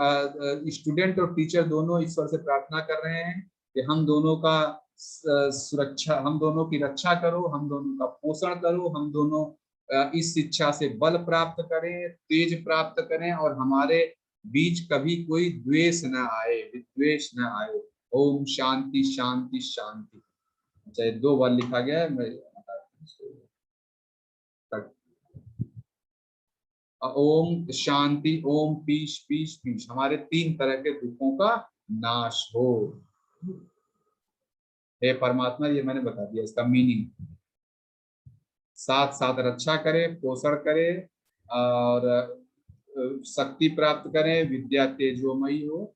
स्टूडेंट और टीचर दोनों ईश्वर से प्रार्थना कर रहे हैं कि हम दोनों का सुरक्षा, हम दोनों की रक्षा करो, हम दोनों का पोषण करो, हम दोनों इस शिक्षा से बल प्राप्त करें, तेज प्राप्त करें, और हमारे बीच कभी कोई द्वेष न आए, विद्वेष न आए। ओम शांति शांति शांति। अच्छा, ये 2 बार लिखा गया है, मैं ओम शांति, ओम पीस पीस पीस, हमारे 3 तरह के दुखों का नाश हो। हे परमात्मा, ये मैंने बता दिया इसका मीनिंग। साथ साथ रक्षा करे, पोषण करे, और शक्ति प्राप्त करें, विद्या तेजोमयी हो।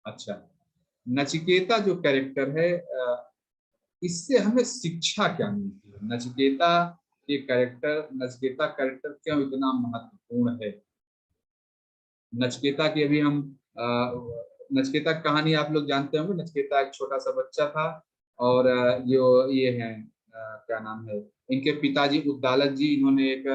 अच्छा, नचिकेता जो कैरेक्टर है, इससे हमें शिक्षा क्या मिलती है? नचिकेता कैरेक्टर क्यों इतना महत्वपूर्ण है? नचिकेता की अभी हम नचिकेता की कहानी आप लोग जानते होंगे। नचिकेता एक छोटा सा बच्चा था, और जो ये है क्या नाम है, इनके पिताजी उद्दालक जी, इन्होंने एक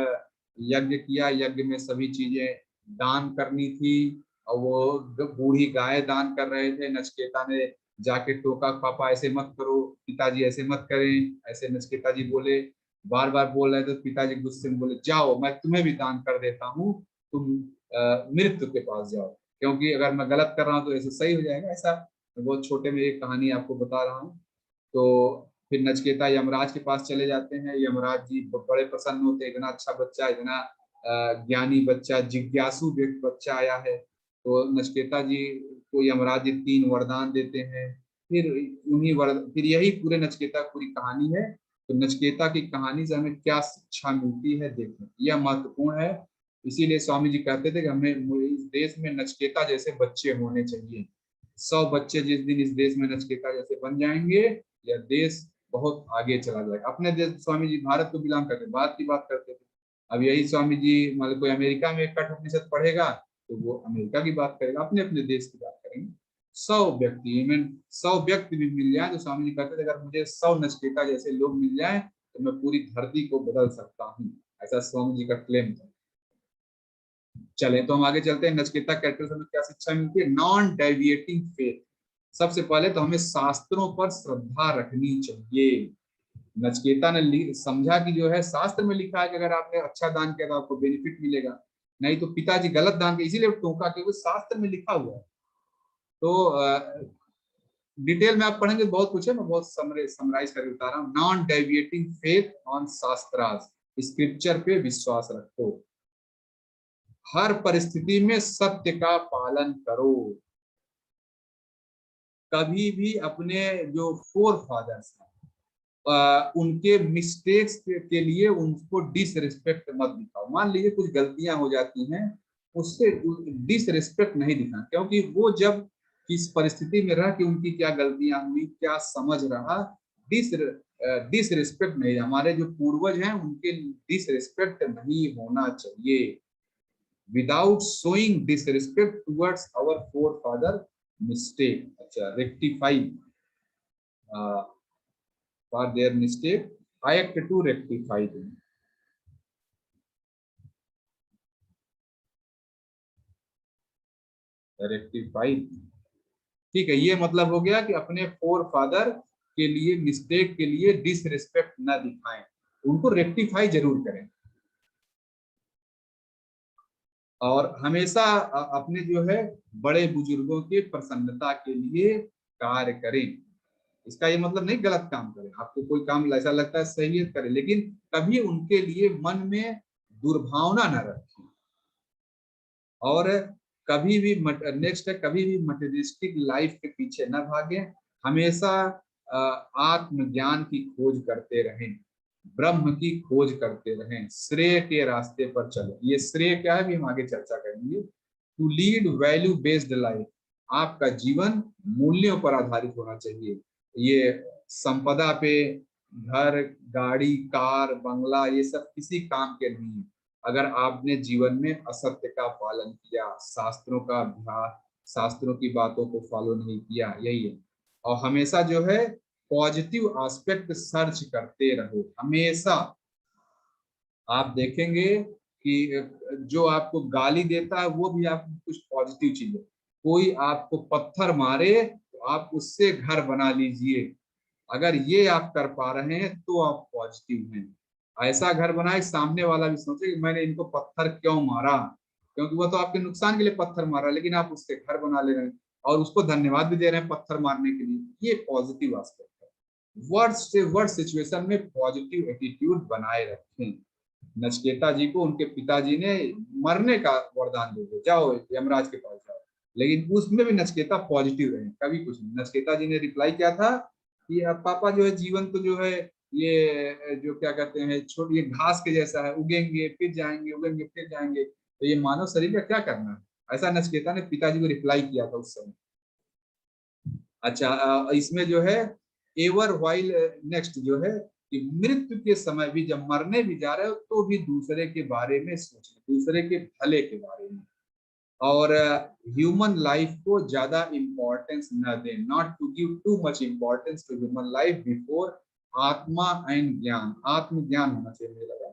यज्ञ किया। यज्ञ में सभी चीजें दान करनी थी, और वो बूढ़ी गाय दान कर रहे थे। नचिकेता ने जाके टोका, पापा ऐसे मत करो, पिताजी ऐसे मत करें, ऐसे नचिकेता जी बोले। बार बार बोल रहे थे, तो पिताजी गुस्से में बोले, जाओ मैं तुम्हें भी दान कर देता हूँ, तुम मृत्यु के पास जाओ, क्योंकि अगर मैं गलत कर रहा हूँ तो ऐसे सही हो जाएगा। ऐसा बहुत छोटे में एक कहानी आपको बता रहा हूँ। तो फिर नचिकेता यमराज के पास चले जाते हैं। यमराज जी बड़े प्रसन्न होते हैं, इतना अच्छा बच्चा, इतना ज्ञानी बच्चा, जिज्ञासु व्यक्ति बच्चा आया है। तो नचिकेता जी को यमराज जी 3 वरदान देते हैं। फिर यही पूरे नचिकेता पूरी कहानी है। तो नचिकेता की कहानी से हमें क्या शिक्षा मिलती है, देखें, यह महत्वपूर्ण है। इसीलिए स्वामी जी कहते थे कि हमें इस देश में नचिकेता जैसे बच्चे होने चाहिए। 100 बच्चे जिस दिन इस देश में नचिकेता जैसे बन जाएंगे, यह देश बहुत आगे चला जाएगा। अपने देश, स्वामी जी भारत को बिलोंग करते, भारत की बात करते थे। अब यही स्वामी जी मतलब कोई अमेरिका में कठोपनिषद पढ़ेगा तो वो अमेरिका की बात करेगा, अपने अपने देश की बात करेंगे। 100 व्यक्ति भी मिल जाए, तो स्वामी जी कहते थे अगर मुझे 100 नचिकेता जैसे लोग मिल जाए तो मैं पूरी धरती को बदल सकता हूँ। ऐसा स्वामी जी का क्लेम था। चले तो हम आगे चलते हैं। नचिकेता कैरेक्टर से हमें क्या शिक्षा मिलती है? Non deviating faith. सबसे पहले तो हमें शास्त्रों पर श्रद्धा रखनी चाहिए। नचिकेता ने समझा कि जो है शास्त्र में लिखा है कि अगर आपने अच्छा दान किया तो आपको बेनिफिट मिलेगा, नहीं तो पिताजी गलत दान किया, इसीलिए टोका, क्योंकि शास्त्र में लिखा हुआ है। तो डिटेल में आप पढ़ेंगे बहुत कुछ है, मैं बहुत समराइज करके बता रहा हूँ। Non deviating faith on shastras, scripture पे विश्वास रखो, हर परिस्थिति में सत्य का पालन करो। कभी भी अपने जो फोर फादर्स हैं उनके मिस्टेक्स के लिए उनको डिसरिस्पेक्ट मत दिखाओ। मान लीजिए कुछ गलतियां हो जाती हैं, उससे डिसरिस्पेक्ट नहीं दिखाना, क्योंकि वो जब किस परिस्थिति में रह के उनकी क्या गलतियां हुई, क्या समझ रहा, डिसरिस्पेक्ट नहीं। हमारे जो पूर्वज हैं उनके डिसरिस्पेक्ट नहीं होना चाहिए। Without showing disrespect towards our forefather mistake, अच्छा, rectify for their mistake, I act to rectify them. Rectify, ठीक है। ये मतलब हो गया कि अपने फोर फादर के लिए मिस्टेक के लिए डिसरिस्पेक्ट ना दिखाएं, उनको रेक्टिफाई जरूर करें, और हमेशा अपने जो है बड़े बुजुर्गों के प्रसन्नता के लिए कार्य करें। इसका ये मतलब नहीं गलत काम करें, आपको कोई काम ऐसा लगता है सही है करें, लेकिन कभी उनके लिए मन में दुर्भावना न रखें। और कभी भी नेक्स्ट है, कभी भी मटेरियलिस्टिक लाइफ के पीछे न भागें, हमेशा आत्मज्ञान की खोज करते रहें, ब्रह्म की खोज करते रहें, श्रेय के रास्ते पर चले। ये श्रेय क्या है भी हम आगे चर्चा करेंगे। To lead value based life, आपका जीवन मूल्यों पर आधारित होना चाहिए। ये संपदा पे, घर, गाड़ी, कार, बंगला, ये सब किसी काम के नहीं है अगर आपने जीवन में असत्य का पालन किया, शास्त्रों का अभ्यास, शास्त्रों की बातों को फॉलो नहीं किया, यही है। और हमेशा जो है पॉजिटिव एस्पेक्ट सर्च करते रहो। हमेशा आप देखेंगे कि जो आपको गाली देता है वो भी आपको कुछ पॉजिटिव चीज है। कोई आपको पत्थर मारे तो आप उससे घर बना लीजिए। अगर ये आप कर पा रहे हैं तो आप पॉजिटिव हैं। ऐसा घर बनाए सामने वाला भी सोचे कि मैंने इनको पत्थर क्यों मारा, क्योंकि वो तो आपके नुकसान के लिए पत्थर मारा, लेकिन आप उससे घर बना ले रहे हैं और उसको धन्यवाद भी दे रहे हैं पत्थर मारने के लिए। ये पॉजिटिव एस्पेक्ट है। वर्ड से वर्ड सिचुएशन में पॉजिटिव एटीट्यूड बनाए रखें। नचिकेता जी को उनके पिताजी ने मरने का वरदान दे दिया, जाओ यमराज के पास जाओ, लेकिन उसमें भी नचिकेता पॉजिटिव रहे, कभी कुछ नहीं। नचिकेता जी ने रिप्लाई किया था कि अब पापा जो है जीवन तो जो है ये जो क्या कहते हैं छोटी ये घास के जैसा है, उगेंगे फिर जाएंगे, उगेंगे फिर जाएंगे, तो ये मानव शरीर का क्या करना है। ऐसा नचिकेता ने पिताजी को रिप्लाई किया था उस समय। अच्छा, इसमें जो है एवर वाइल नेक्स्ट जो है कि मृत्यु के समय भी जब मरने भी जा रहे हो तो भी दूसरे के बारे में सोचना, दूसरे के भले के बारे में, और ह्यूमन लाइफ को ज्यादा इंपॉर्टेंस न दें, not to give too much importance to human life before atma and gyan. आत्मज्ञान होना चाहिए मुझे लगा।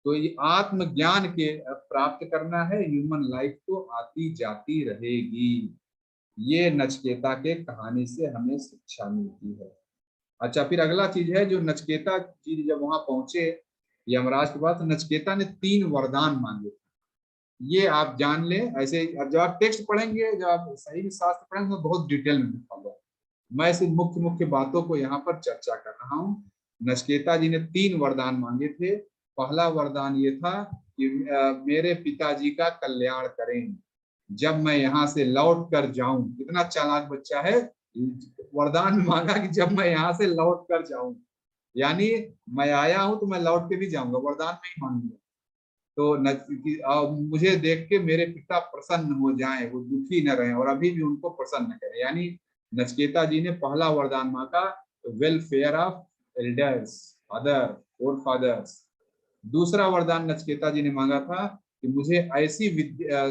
तो ये आत्मज्ञान के प्राप्त करना है, ह्यूमन लाइफ तो आती जाती रहेगी। ये नचिकेता के कहानी से हमें शिक्षा मिलती है। अच्छा, फिर अगला चीज है जो नचिकेता जी जब वहां पहुंचे यमराज के पास, तो नचिकेता ने 3 वरदान मांगे। ये आप जान लें, ऐसे जब आप टेक्स्ट पढ़ेंगे, जब आप सही में शास्त्र पढ़ेंगे तो बहुत डिटेल में लिखा हुआ। मैं सिर्फ मुख्य मुख्य बातों को यहाँ पर चर्चा कर रहा हूँ। नचिकेता जी ने 3 वरदान मांगे थे। पहला वरदान ये था कि मेरे पिताजी का कल्याण करें जब मैं यहाँ से लौट कर जाऊं। कितना चालाक बच्चा है, वरदान मांगा कि जब मैं यहाँ से लौट कर जाऊं, यानी मैं आया हूं तो मैं लौट के भी जाऊंगा, वरदान में ही मांगूंगा। तो मुझे देख के मेरे पिता प्रसन्न हो जाएं, वो दुखी न रहें और अभी भी उनको प्रसन्न करें। यानी नचिकेता जी ने पहला वरदान मांगा वेलफेयर ऑफ एल्डर्स, फादर और फादर्स। दूसरा वरदान नचिकेता जी ने मांगा था कि मुझे ऐसी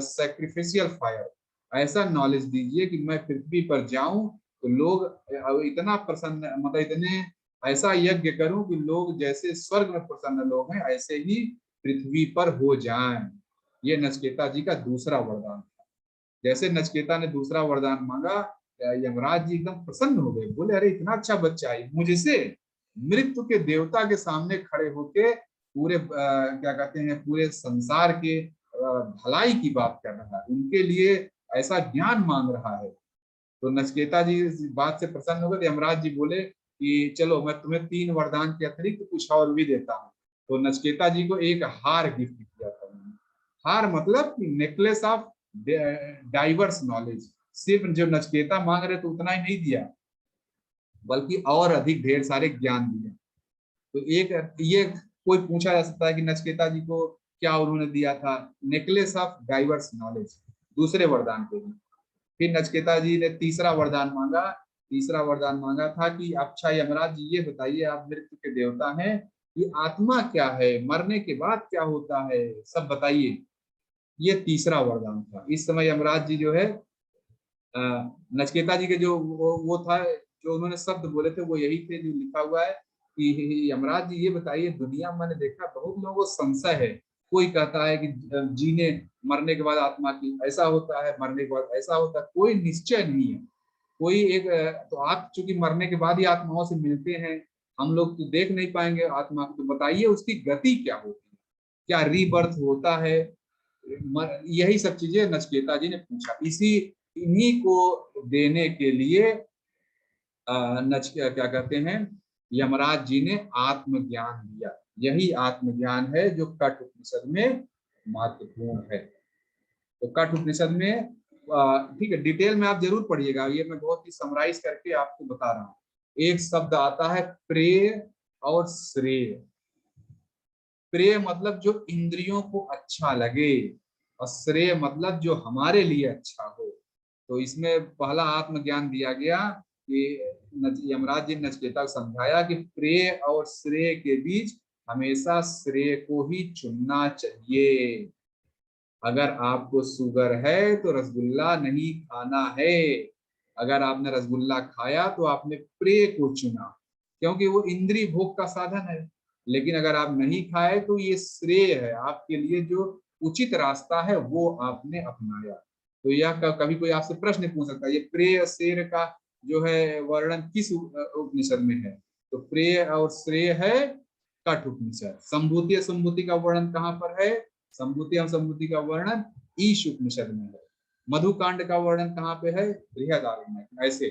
सैक्रिफिशियल फायर, ऐसा नॉलेज दीजिए कि मैं पृथ्वी पर जाऊं तो लोग इतना प्रसन्न, मतलब इतने ऐसा यज्ञ करूं कि लोग जैसे स्वर्ग में प्रसन्न लोग हैं ऐसे ही पृथ्वी पर हो जाएं। ये नचिकेता जी का दूसरा वरदान था। जैसे नचिकेता ने दूसरा वरदान मांगा, यमराज जी एकदम प्रसन्न हो गए, बोले अरे इतना अच्छा बच्चा है, मुझसे मृत्यु के देवता के सामने खड़े होके पूरे क्या कहते हैं पूरे संसार के भलाई की बात कर रहा है, उनके लिए ऐसा ज्ञान मांग रहा है। तो नचिकेता जी इस बात से प्रसन्न हो गए। यमराज जी बोले कि चलो मैं तुम्हें 3 वरदान के अतिरिक्त कुछ और भी देता हूँ। तो नचिकेता जी को एक हार गिफ्ट किया था उन्होंने। हार मतलब नेकलेस ऑफ डाइवर्स नॉलेज। सिर्फ जो नचिकेता मांग रहे तो उतना ही नहीं दिया, बल्कि और अधिक ढेर सारे ज्ञान दिए। तो एक ये कोई पूछा जा सकता है कि नचिकेता जी को क्या उन्होंने दिया था, नेकलेस ऑफ डाइवर्स नॉलेज दूसरे वरदान के लिए। फिर नचिकेता जी ने तीसरा वरदान मांगा। तीसरा वरदान मांगा था कि अच्छा यमराज जी ये बताइए, आप मृत्यु के देवता हैं, ये आत्मा क्या है, मरने के बाद क्या होता है, सब बताइए। ये तीसरा वरदान था। इस समय यमराज जी जो है नचिकेता जी के जो वो था, जो उन्होंने शब्द बोले थे वो यही थे जो लिखा हुआ है कि यमराज जी ये बताइए, दुनिया में मैंने देखा बहुत लोगों को संशय है। कोई कहता है कि जीने मरने के बाद आत्मा की ऐसा होता है, मरने के बाद ऐसा होता है, कोई निश्चय नहीं है। कोई एक तो आप चूंकि मरने के बाद ही आत्माओं से मिलते हैं, हम लोग तो देख नहीं पाएंगे आत्मा को, तो बताइए उसकी गति क्या होती है, क्या रीबर्थ होता है, यही सब चीजें नचिकेता जी ने पूछा। इन्हीं को देने के लिए क्या कहते हैं यमराज जी ने आत्मज्ञान दिया। यही आत्मज्ञान है जो कठ उपनिषद में महत्वपूर्ण है। तो कठ उपनिषद में ठीक है, डिटेल में आप जरूर पढ़िएगा, ये मैं बहुत ही समराइज करके आपको बता रहा हूँ। एक शब्द आता है प्रेय और श्रेय। प्रेय मतलब जो इंद्रियों को अच्छा लगे, और श्रेय मतलब जो हमारे लिए अच्छा हो। तो इसमें पहला आत्मज्ञान दिया गया कि यमराज जी ने नचिकेता को समझाया कि प्रेय और श्रेय के बीच हमेशा श्रेय को ही चुनना चाहिए। अगर आपको शुगर है तो रसगुल्ला नहीं खाना है। अगर आपने रसगुल्ला खाया तो आपने प्रेय को चुना, क्योंकि वो इंद्रिय भोग का साधन है। लेकिन अगर आप नहीं खाए तो ये श्रेय है आपके लिए, जो उचित रास्ता है वो आपने अपनाया। तो यह कभी कोई आपसे प्रश्न पूछ सकता है, ये प्रेय श्रेय का जो है वर्णन किस उपनिषद में है? तो प्रेय और श्रेय है कठ उपनिषद। संभूति असंभूति का वर्णन कहाँ पर है? संभूति असंभूति का वर्णन ईश उपनिषद में है। मधुकांड का वर्णन कहाँ पे है? बृहदारण्यक। ऐसे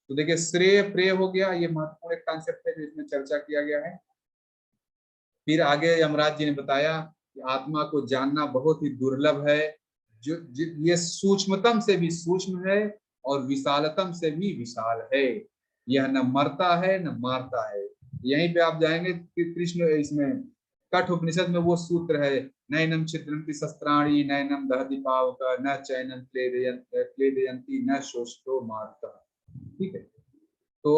तो देखिए, श्रेय प्रेय हो गया, ये महत्वपूर्ण एक कॉन्सेप्ट है जो इसमें चर्चा किया गया है। फिर आगे यमराज जी ने बताया कि आत्मा को जानना बहुत ही दुर्लभ है, ये सूक्ष्मतम से भी सूक्ष्म है और विशालतम से भी विशाल है। यह न मरता है न मारता है। यहीं पे आप जाएंगे कि कृष्ण इसमें कठ उपनिषद में वो सूत्र है, नैनम छिद्रन्ति शस्त्राणि नैनम दहति पावक न चैनम क्लेदयन्ति न शोषितो मारता। ठीक है, तो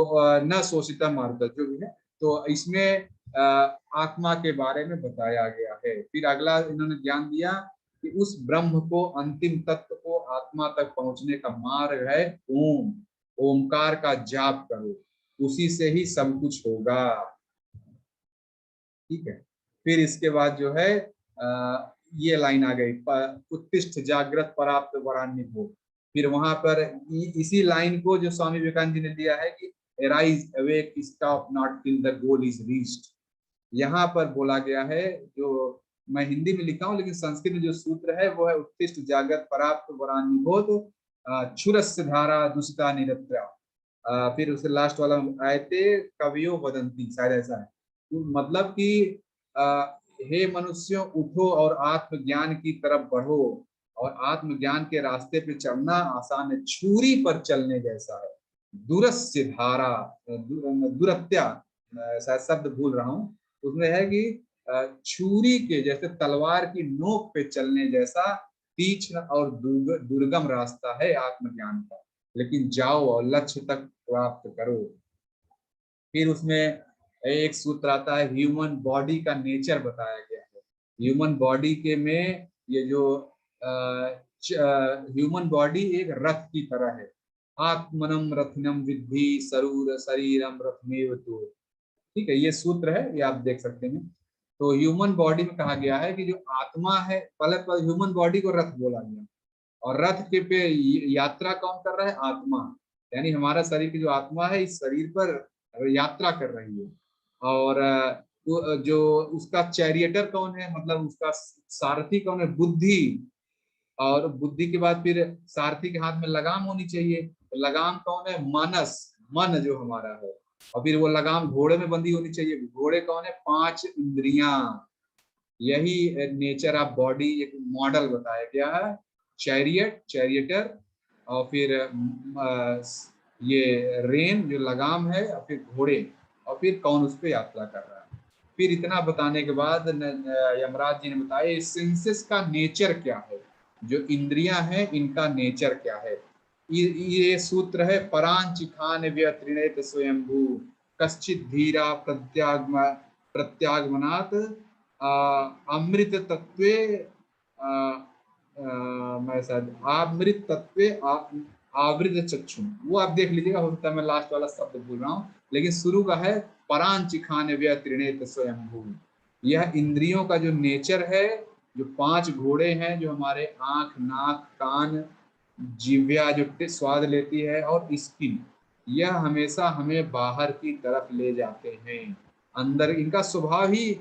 न शोषिता मारता जो भी है। तो इसमें आत्मा के बारे में बताया गया है। फिर अगला इन्होंने ज्ञान दिया कि उस ब्रह्म को, अंतिम तत्व को, आत्मा तक पहुंचने का मार्ग है ओम। ओमकार का जाप करो, उसी से ही सब कुछ होगा। ठीक है। फिर इसके बाद जो है ये लाइन आ गई, उत्तिष्ठ जागृत पराप्त वरान्य भोग। फिर वहां पर इसी लाइन को जो स्वामी विवेकानंद जी ने दिया है कि arise awake stop not till the goal is reached, यहाँ पर बोला गया है। जो मैं हिंदी में लिखा हूँ लेकिन संस्कृत में जो सूत्र है वो है उत्तिष्ठ जागृत पराप्त वरान्निभोत क्षुरस्य धारा दूषिता निरत्रा। फिर उसके लास्ट वाला आयते कवियो वदंती, शायद ऐसा है। तो मतलब कि हे मनुष्यों उठो और आत्मज्ञान की तरफ बढ़ो, और आत्मज्ञान के रास्ते पे चलना आसान है, छुरी पर चलने जैसा है। दूरस्य धारा, दुरत्या, शायद शब्द भूल रहा हूँ, उसमें है कि छुरी के जैसे, तलवार की नोक पे चलने जैसा तीक्ष्ण और दुर्गम रास्ता है आत्मज्ञान का, लेकिन जाओ और लक्ष्य तक प्राप्त करो। फिर उसमें एक सूत्र आता है, ह्यूमन बॉडी का नेचर बताया गया है। ह्यूमन बॉडी के में ये जो ह्यूमन बॉडी एक रथ की तरह है। आत्मनम रथनम विद्धि सरूर शरीरम रथमेव तो। ठीक है, ये सूत्र है, ये आप देख सकते हैं। तो ह्यूमन बॉडी में कहा गया है कि जो आत्मा है, पहले ह्यूमन बॉडी को रथ बोला गया, और रथ के पे यात्रा कौन कर रहा है? आत्मा। यानी हमारा शरीर की जो आत्मा है इस शरीर पर यात्रा कर रही है। और जो उसका चैरिएटर कौन है, मतलब उसका सारथी कौन है? बुद्धि। और बुद्धि के बाद फिर सारथी के हाथ में लगाम होनी चाहिए, तो लगाम कौन है? मानस, मन जो हमारा है। और फिर वो लगाम घोड़े में बंधी होनी चाहिए। घोड़े कौन है? 5 इंद्रियां। यही नेचर ऑफ बॉडी एक मॉडल बताया गया है, चैरियट, चैरिएटर, और फिर ये रेन जो लगाम है, और फिर घोड़े, और फिर कौन उस पर यात्रा कर रहा है। फिर इतना बताने के बाद यमराज जी ने बताया सेंसेस का नेचर क्या है, जो इंद्रियां हैं इनका नेचर क्या है। ये सूत्र है, परांचिखान व्यत्रिणेत स्वयंभू कश्चित धीरा प्रत्यागमनात् अमृत तत्वे मैं शायद अमृत तत्वे आवृत चक्षु, वो आप देख लीजिएगा, हो सकता है मैं लास्ट वाला शब्द भूल रहा हूँ, लेकिन शुरू का है परांचिखान व्यत्रिणेत स्वयंभू। यह इंद्रियों का जो नेचर है, जो 5 घोड़े हैं, जो हमारे आंख, नाक, कान, जिह्वा जो स्वाद लेती है, और स्किन, यह हमेशा हमें बाहर की तरफ ले जाते हैं। अंदर इनका स्वभाव ही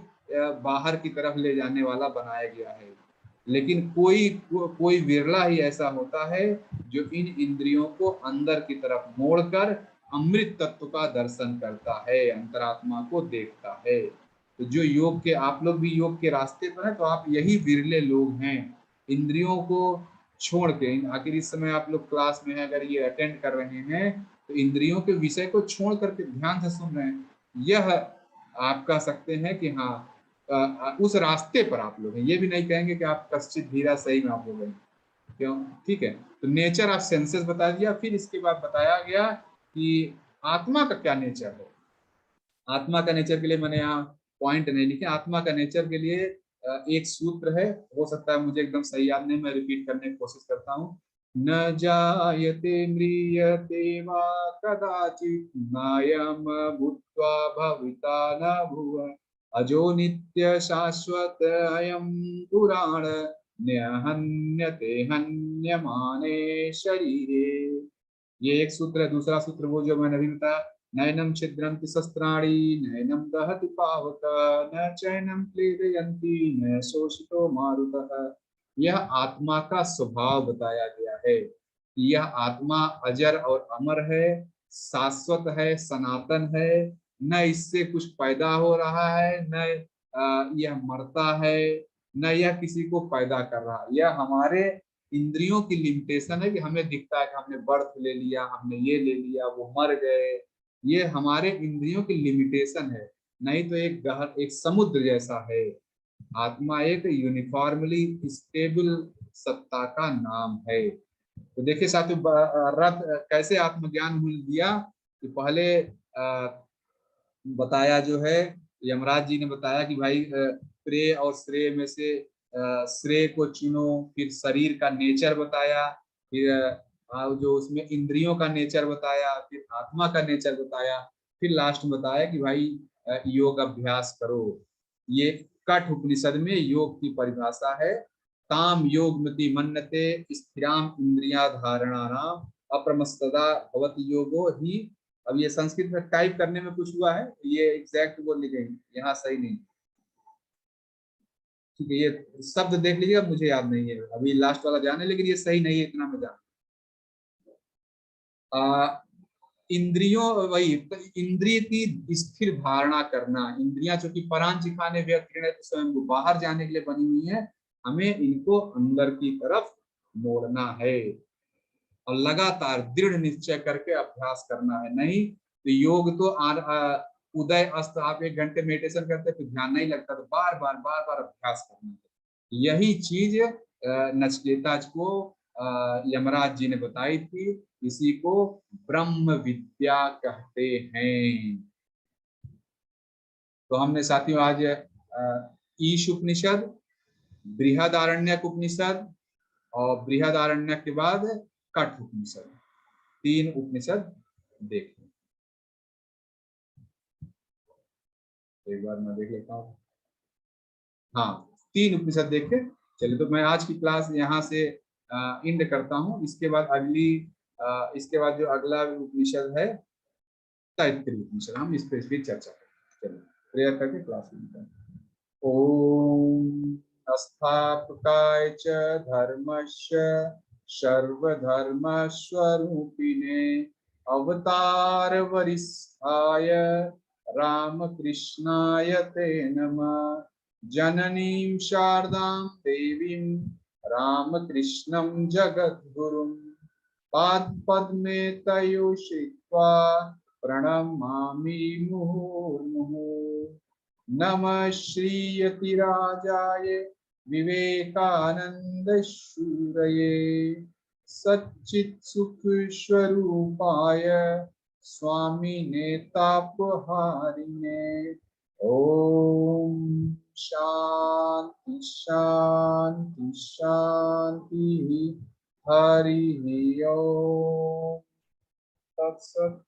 बाहर की तरफ ले जाने वाला बनाया गया है। लेकिन कोई विरला ही ऐसा होता है जो इन इंद्रियों को अंदर की तरफ मोड़कर अमृत तत्व का दर्शन करता है, अंतरात्मा को देखता है। तो जो योग के, आप लोग भी योग के रास्ते पर हैं, तो आप यही विरले लोग हैं, इंद्रियों को छोड़ के। आखिर इस समय आप लोग क्लास में हैं, अगर ये अटेंड कर रहे हैं तो इंद्रियों के विषय को छोड़ करके ध्यान से सुन रहे हैं। यह आप कह सकते हैं कि हाँ, उस रास्ते पर आप लोग हैं। ये भी नहीं कहेंगे कि आप कश्चित धीरा सही में आप लोग हैं, क्यों? ठीक है। तो नेचर ऑफ सेंसेस बता दिया। फिर इसके बाद बताया गया कि आत्मा का क्या नेचर है। आत्मा का नेचर के लिए मैंने यहाँ पॉइंट नहीं लिखे। आत्मा का नेचर के लिए एक सूत्र है, हो सकता है मुझे एकदम सही याद नहीं, मैं रिपीट करने की कोशिश करता हूँ। न जायते म्रियते वा कदाचित् नायं भूत्वा भविता न भुव अजो नित्य शाश्वत अयं पुराण न्यहन्यते हन्यमाने शरीरे। ये एक सूत्र है। दूसरा सूत्र वो जो मैंने अभी बताया, नैनम छिद्रन्ति शस्त्राणि नैनम दहति पावक न चैनम क्लेदयन्ति न शोषितो मारुतः। यह आत्मा का स्वभाव बताया गया है। यह आत्मा अजर और अमर है, शाश्वत है, सनातन है। न इससे कुछ पैदा हो रहा है, न यह मरता है, न यह किसी को पैदा कर रहा है। यह हमारे इंद्रियों की लिमिटेशन है कि हमें दिखता है कि हमने बर्थ ले लिया, हमने ये ले लिया, वो मर गए। ये हमारे इंद्रियों की लिमिटेशन है। नहीं तो एक गहर एक समुद्र जैसा है। आत्मा एक यूनिफॉर्मली स्टेबल सत्ता का नाम है। तो देखिए साथियों, रथ कैसे आत्मज्ञान मूल्य दिया कि पहले बताया जो है, यमराज जी ने बताया कि भाई प्रेय और श्रेय में से श्रेय को चुनो। फिर शरीर का नेचर बताया, फिर जो उसमें इंद्रियों का नेचर बताया, फिर आत्मा का नेचर बताया, फिर लास्ट में बताया कि भाई योग अभ्यास करो। ये कठ उपनिषद में योग की परिभाषा है। ताम योगमति मन्यते स्थिराम इंद्रिया धारणा नाम अप्रमस्तदा भवति योगो ही। अब ये संस्कृत में टाइप करने में कुछ हुआ है, ये एग्जैक्ट वो लिखे यहाँ सही नहीं। ठीक है, ये शब्द देख लीजिएगा, मुझे याद नहीं है अभी लास्ट वाला जाने, लेकिन ये सही नहीं है, इतना मैं जान। इंद्रियों वही इंद्रिय की स्थिर धारणा करना। इंद्रियां चूंकि परांचिखाने व्यक्ति तो स्वयं को बाहर जाने के लिए बनी हुई है, हमें इनको अंदर की तरफ मोड़ना है और लगातार दृढ़ निश्चय करके अभ्यास करना है। नहीं तो योग तो उदय अस्त आप 1 घंटे मेडिटेशन करते फिर ध्यान नहीं लगता, तो बार बार अभ्यास करना है। यही चीज नचिकेता को यमराज जी ने बताई थी। इसी को ब्रह्म विद्या कहते हैं। तो हमने साथियों आज ईश उपनिषद, बृहदारण्यक उपनिषद और बृहदारण्यक के बाद कठ उपनिषद, 3 उपनिषद देखें। एक बार मैं देख लेता हूँ। हाँ, 3 उपनिषद देखे। चलिए, तो मैं आज की क्लास यहाँ से इंड करता हूँ। इसके बाद इसके बाद जो अगला उपनिषद है तैत्तिरीय उपनिषद, हम इस पर फिर चर्चा करें। चलिए प्रेयर करके क्लास इंड करें। ओम स्थापकाय च धर्मस्य सर्वधर्म स्वरूपिणे अवतार वरिष्ठाय रामकृष्णाय ते नमः। जननीं शारदां देवीं रामकृष्णं जगद्गुरुं पादपद्मे तयो श्रित्वा प्रणमामि मुहुर्मुहुः। नमः श्रीयतिराजाय विवेकानंद शूरये सच्चित्सुखस्वरूपाय स्वामिने तापहारिणे। ओम शांति शांति शांति। हरि ओम तत्सत्।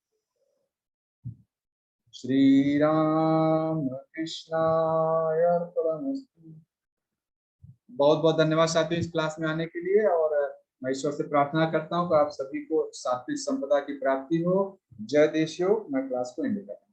श्री राम कृष्णाय अर्पणमस्तु। बहुत बहुत धन्यवाद साथियों इस क्लास में आने के लिए, और मैं ईश्वर से प्रार्थना करता हूँ कि आप सभी को सात्विक संपदा की प्राप्ति हो। जय देश हो। मैं क्लास को एंड करता हूं।